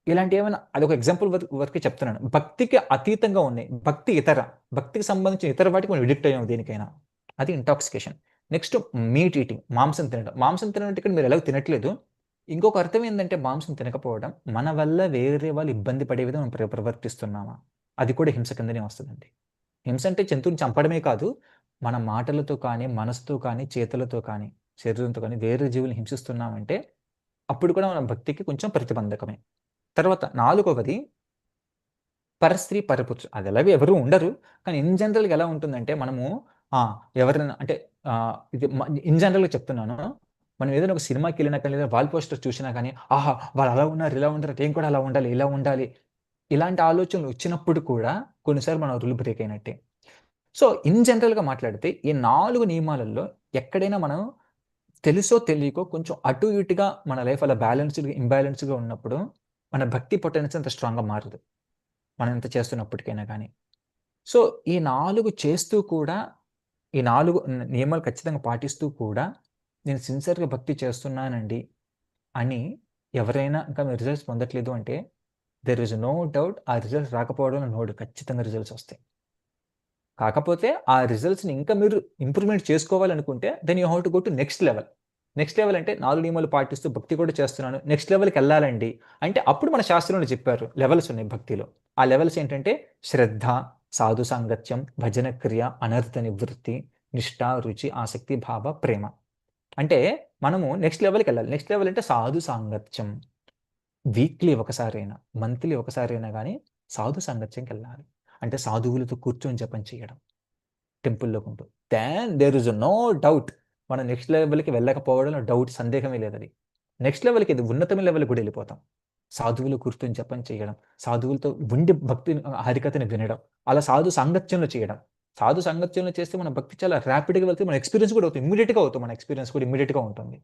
ఇలాంటి ఏమైనా అదొక ఎగ్జాంపుల్ వరకే చెప్తున్నాను. భక్తికి అతీతంగా ఉన్నాయి. భక్తికి సంబంధించిన ఇతర వాటికి మనం ఎడిక్ట్ అయ్యాం దేనికైనా. అది ఇంటాక్సికేషన్. Next meet eating. మాంసం తినడం. మాంసం తినడం అంటే ఇక్కడ మీరు ఎలాగో తినట్లేదు. ఇంకొక అర్థం ఏందంటే మాంసం తినకపోవడం మన వల్ల వేరే వాళ్ళు ఇబ్బంది పడే విధంగా మనం ప్రవర్తిస్తున్నామా? అది కూడా హింస కిందనే వస్తదండి. హింస అంటే జంతువుని చంపడమే కాదు. మన మాటలతో కానీ, మనసుతో కానీ, చేతులతో కానీ, శరీరంతో కానీ వేరే జీవుల్ని హింసిస్తున్నామంటే అప్పుడు కూడా మన భక్తికి కొంచెం ప్రతిబంధకమే. తర్వాత 4వది పరస్త్రీ, పరపురుష. అది ఎలాగో ఎవరు ఉండరు. కానీ ఇన్ జనరల్‌గా ఎలా ఉంటుందంటే మనము ఎవరైనా అంటే ఇది ఇన్ జనరల్‌గా చెప్తున్నాను. మనం ఏదైనా ఒక సినిమాకెళ్ళినా కానీ లేదా వాల్ పోస్టర్ చూసినా కానీ ఆహా! వాళ్ళు అలా ఉన్నారు, ఇలా ఉన్నారు. నేను కూడా అలా ఉండాలి, ఇలా ఉండాలి. ఇలాంటి ఆలోచనలు వచ్చినప్పుడు కూడా కొన్నిసార్లు మన రూల్ బ్రేక్ అయినట్టే. సో, ఇన్ జనరల్‌గా మాట్లాడితే ఈ 4 నియమాలలో ఎక్కడైనా మనం తెలుసో తెలియకో కొంచెం అటు ఇటుగా మన లైఫ్ అలా ఇంబాలెన్స్‌గా ఉన్నప్పుడు మన భక్తి పొటెన్షియల్ అంత స్ట్రాంగ్‌గా మారదు. మనం ఎంత చేస్తున్నప్పటికైనా గానీ. సో, ఈ 4 చేస్తూ కూడా ఈ 4 నియమాలు ఖచ్చితంగా పాటిస్తూ కూడా నేను సిన్సియర్‌గా భక్తి చేస్తున్నానండి అని ఎవరైనా ఇంకా మీరు రిజల్ట్స్ పొందట్లేదు అంటే దేర్ ఈస్ నో డౌట్ ఆ రిజల్ట్స్ రాకపోవడంలో నో డౌట్ ఖచ్చితంగా రిజల్ట్స్ వస్తాయి. కాకపోతే ఆ రిజల్ట్స్‌ని ఇంకా మీరు ఇంప్రూవ్‌మెంట్ చేసుకోవాలనుకుంటే then you have to go to next level. Next level అంటే 4 నియమాలు పాటిస్తూ భక్తి కూడా చేస్తున్నాను. నెక్స్ట్ లెవెల్‌కెళ్ళాలండి. అంటే అప్పుడు మన శాస్త్రంలో చెప్పారు. లెవెల్స్ ఉన్నాయి భక్తిలో. ఆ లెవెల్స్ ఏంటంటే శ్రద్ధ, సాధు సాంగత్యం, భజన క్రియ, అనర్థ నివృత్తి, నిష్ఠ, రుచి, ఆసక్తి, భావ, ప్రేమ. అంటే మనము నెక్స్ట్ లెవెల్‌కెళ్ళాలి. నెక్స్ట్ లెవెల్ అంటే సాధు సాంగత్యం. వీక్లీ ఒకసారైనా, మంత్లీ ఒకసారైనా గానీ సాధు సాంగత్యంకెళ్ళాలి. అంటే సాధువులతో కూర్చొని జపం చేయడం. టెంపుల్‌లోకుంటూ. Then there is no doubt మనం నెక్స్ట్ లెవెల్‌కి వెళ్ళకపోవడంలో డౌట్ సందేహమే లేదది. నెక్స్ట్ లెవెల్‌కి ఇది ఉన్నతమైన లెవెల్‌కి కూడా వెళ్ళిపోతాం. సాధువులు కూర్చొని జపం చేయడం, సాధువులతో ఉండి భక్తిని హరికథని వినడం, అలా సాధు సాంగత్యంలో చేయడం. సాధు సాంగత్యంలో చేస్తే మన భక్తి చాలా ర్యాపిడ్‌గా వెళ్తే మన ఎక్స్‌పీరియన్స్ కూడా అవుతుంది. ఇమ్మీడియేట్‌గా అవుతుంది. మన ఎక్స్‌పీరియన్స్ కూడా ఇమ్మీడియేట్‌గా ఉంటుంది.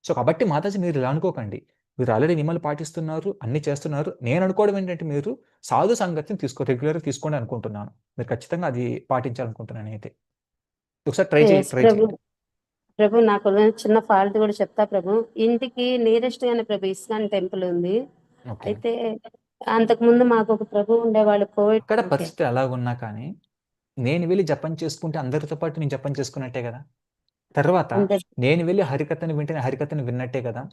సో, కాబట్టి మాతాజీ మీరు ఇలా అనుకోకండి. మీరు ఆల్రెడీ నియమాలు పాటిస్తున్నారు, అన్నీ చేస్తున్నారు. నేను అనుకోవడం ఏంటంటే మీరు సాధు సాంగత్యం రెగ్యులర్‌గా తీసుకోండి అనుకుంటున్నాను. మీరు ఖచ్చితంగా అది పాటించాలనుకుంటున్నాను నేనైతే. ఒకసారి ట్రై ఎస్ ప్రభు. చేయండి. ప్రభు నాకు చిన్న ఫాల్ట్ కూడా చెప్తా ప్రభు. ఇంటికి నియరెస్ట్ గానే ప్రభు ఇస్కాన్ టెంపుల్ ఉంది. ఓకే. అయితే అంతకుముందు మాకు ఒక ప్రభు ఉండేవాళ్ళు కోవిడ్. అక్కడ ఓకే. పరిస్థితి ఎలాగున్నా కానీ, నేను వెళ్లి జపం చేసుకుంటే అందరితో పాటు నేను జపం చేసుకున్నట్టే కదా! తర్వాత అంతే. నేను వెళ్లి హరికథని వింటే హరికథని విన్నట్టే కదా!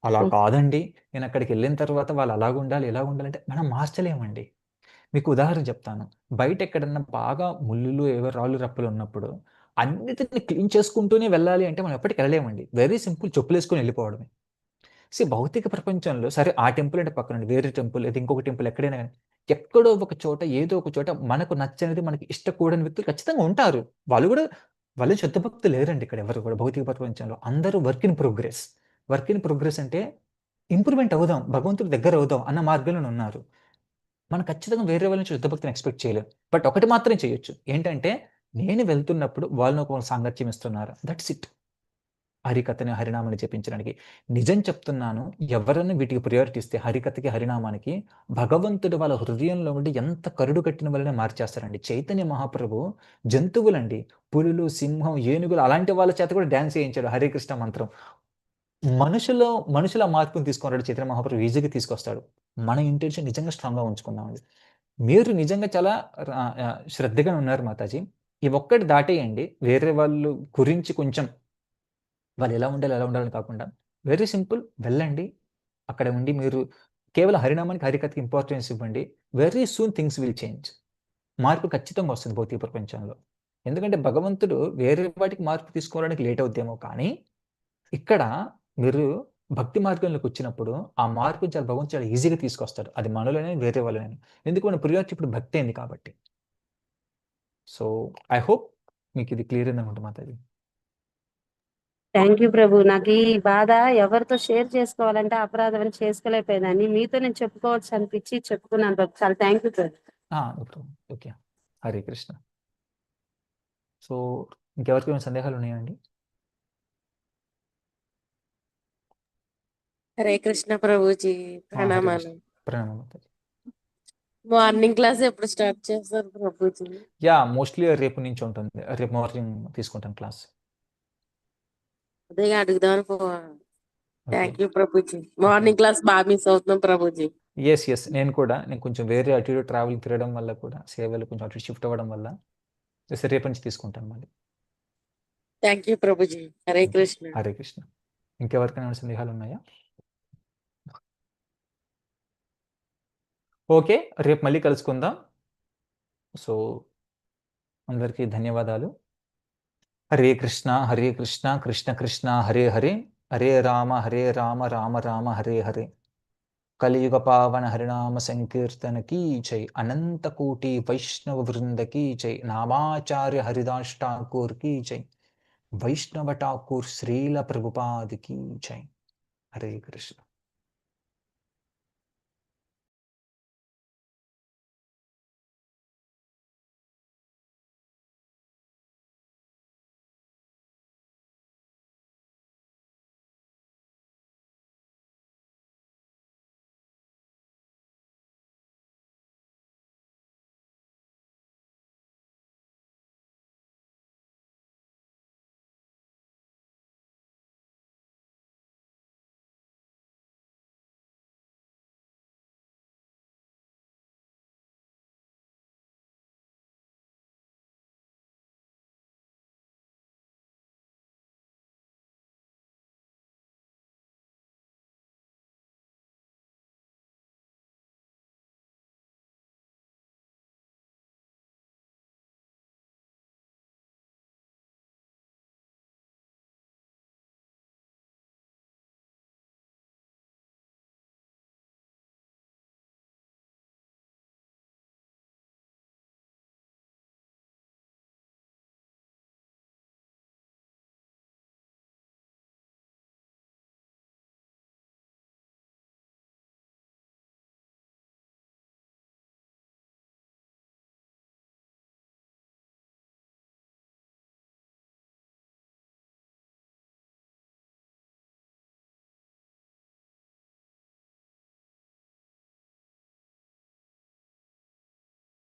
అలా కాదండి. నేను అక్కడికెళ్ళిన తర్వాత వాళ్ళు అలాగుండాలి, ఇలాగుండాలంటే మనం మార్చలేమండి. మీకు ఉదాహరణ చెప్తాను. బయట ఎక్కడన్నా బాగా ముల్లులు, ఏవో రాళ్ళు, రప్పలు ఉన్నప్పుడు అన్నిటిని క్లీన్ చేసుకుంటూనే వెళ్ళాలి అంటే మనం ఎప్పటికి వెళ్ళలేమండి. వెరీ సింపుల్ చెప్పులేసుకొని వెళ్ళిపోవడమే. భౌతిక ప్రపంచంలో సరే ఆ టెంపుల్ అంటే పక్కనండి. వేరే టెంపుల్ లేదా ఇంకొక టెంపుల్ ఎక్కడైనా గాని, ఎక్కడో ఒక చోట ఏదో ఒక చోట మనకు నచ్చనిది, మనకి ఇష్టకూడని వ్యక్తులు ఖచ్చితంగా ఉంటారు. వాళ్ళు కూడా వాళ్ళు శుద్ధ భక్తులు లేరండి ఇక్కడ ఎవరు కూడా భౌతిక ప్రపంచంలో. అందరూ work in progress. Work in progress అంటే ఇంప్రూవ్‌మెంట్ అవుదాం, భగవంతుడి దగ్గర అవుదాం అన్న మార్గంలోనే ఉన్నారు. మనం ఖచ్చితంగా వేరే వాళ్ళ నుంచి యుద్ధ భక్తిని ఎక్స్పెక్ట్ చేయలేం. బట్ ఒకటి మాత్రం చేయొచ్చు. ఏంటంటే, నేను వెళ్తున్నప్పుడు వాళ్ళు నాకు ఒక సాంగత్యం ఇస్తున్నారు. That's it. హరికథని, హరినామాన్ని జపించడానికి. నిజం చెప్తున్నాను. ఎవరైనా వీటికి ప్రయారిటీ ఇస్తే హరికథకి, హరినామానికి భగవంతుడు వాళ్ళ హృదయంలో ఉండి ఎంత కరుడు కట్టిన వాళ్ళనే మార్చేస్తారండి. చైతన్య మహాప్రభు జంతువులండి. పులులు, సింహం, ఏనుగులు అలాంటి వాళ్ళ చేత కూడా డాన్స్ చేయించాడు హరే కృష్ణ మంత్రం. మనుషుల మార్పుని తీసుకొనరాడు చైతన్య మహాప్రభు ఈజీగా తీసుకొస్తాడు. మన ఇంటెన్షన్ నిజంగా స్ట్రాంగ్‌గా ఉంచుకుందామండి. మీరు నిజంగా చాలా శ్రద్ధగా ఉన్నారు మాతాజీ. ఈ ఒక్కటి దాటేయండి. వేరే వాళ్ళు గురించి కొంచెం వాళ్ళు ఎలా ఉండాలి, ఎలా ఉండాలని కాకుండా వెరీ సింపుల్ వెళ్ళండి. అక్కడ ఉండి మీరు కేవలం హరినామానికి, హరికథకి ఇంపార్టెన్స్ ఇవ్వండి. Very soon things will change. మార్పు ఖచ్చితంగా వస్తుంది భౌతిక ప్రపంచంలో. ఎందుకంటే భగవంతుడు వేరే వాటికి మార్పు తీసుకోవడానికి లేట్ అవుద్దేమో కానీ, ఇక్కడ మీరు భక్తి మార్గంలోకి వచ్చినప్పుడు ఆ మార్పుని భగవంతుడు చాలా ఈజీగా తీసుకొస్తాడు. అది మనలోనే వేరే వాళ్ళనైనా. ఎందుకు మన ప్రియారిటీ ఇప్పుడు భక్తి అయింది కాబట్టి. సో, ఐ హోప్ మీకు ఇది క్లియర్ అయిందనుకుంటా మాతాజీ. థ్యాంక్ యూ ప్రభు. నాకు ఈ బాధ ఎవరితో షేర్ చేసుకోవాలంటే అపరాధం అని చేసుకోలేకపోయేదాన్ని. మీతో నేను చెప్పుకోవచ్చు అనిపించి చెప్పుకున్నాను ప్రభు. చాలా థ్యాంక్ యూ ప్రభు. No problem. Okay. Hare Krishna. So, ఇంకెవరికైనా సందేహాలు ఉన్నాయండి? హరే కృష్ణ ప్రభుజీ, హరే ప్రణామాలు. కృష్ణ. ప్రణామం మాతాజీ. మార్నింగ్ క్లాస్ ఎప్పుడు స్టార్ట్ చేస్తారు ప్రభుజీ? మోస్ట్లీ రేపు నుంచి ఉంటుంది. రేపు మార్నింగ్ తీసుకుంటాను క్లాస్. అదే అడుగుదామని thank you Prabhuji. Morning class బాగా మిస్ అవుతున్నాం ప్రభుజీ. ఎస్. నేను కొంచెం వేరే అటు ఇటు ట్రావెలింగ్ తిరగడం వల్ల కూడా సేవలు కొంచెం అటు షిఫ్ట్ అవ్వడం వల్ల రేపు నుంచి తీసుకుంటాను మళ్ళీ. Thank you Prabhuji. హరే కృష్ణ. హరే కృష్ణ. ఇంకెవరికైనా సందేహాలు ఉన్నాయా? ఓకే, రేపు మళ్ళీ కలుసుకుందాం. సో, అందరికీ ధన్యవాదాలు. హరే కృష్ణ కృష్ణ కృష్ణ హరే హరే, హరే రామ రామ రామ హరే హరే. కలియుగ పావన హరినామ సంకీర్తన కీ జై. అనంత కోటి వైష్ణవ వృంద కీ జై. నామాచార్య హరిదాస్ ఠాకూర్ కీ జై. వైష్ణవ ఠాకూర్ శ్రీల ప్రభుపాద్ కీ జై. హరే కృష్ణ.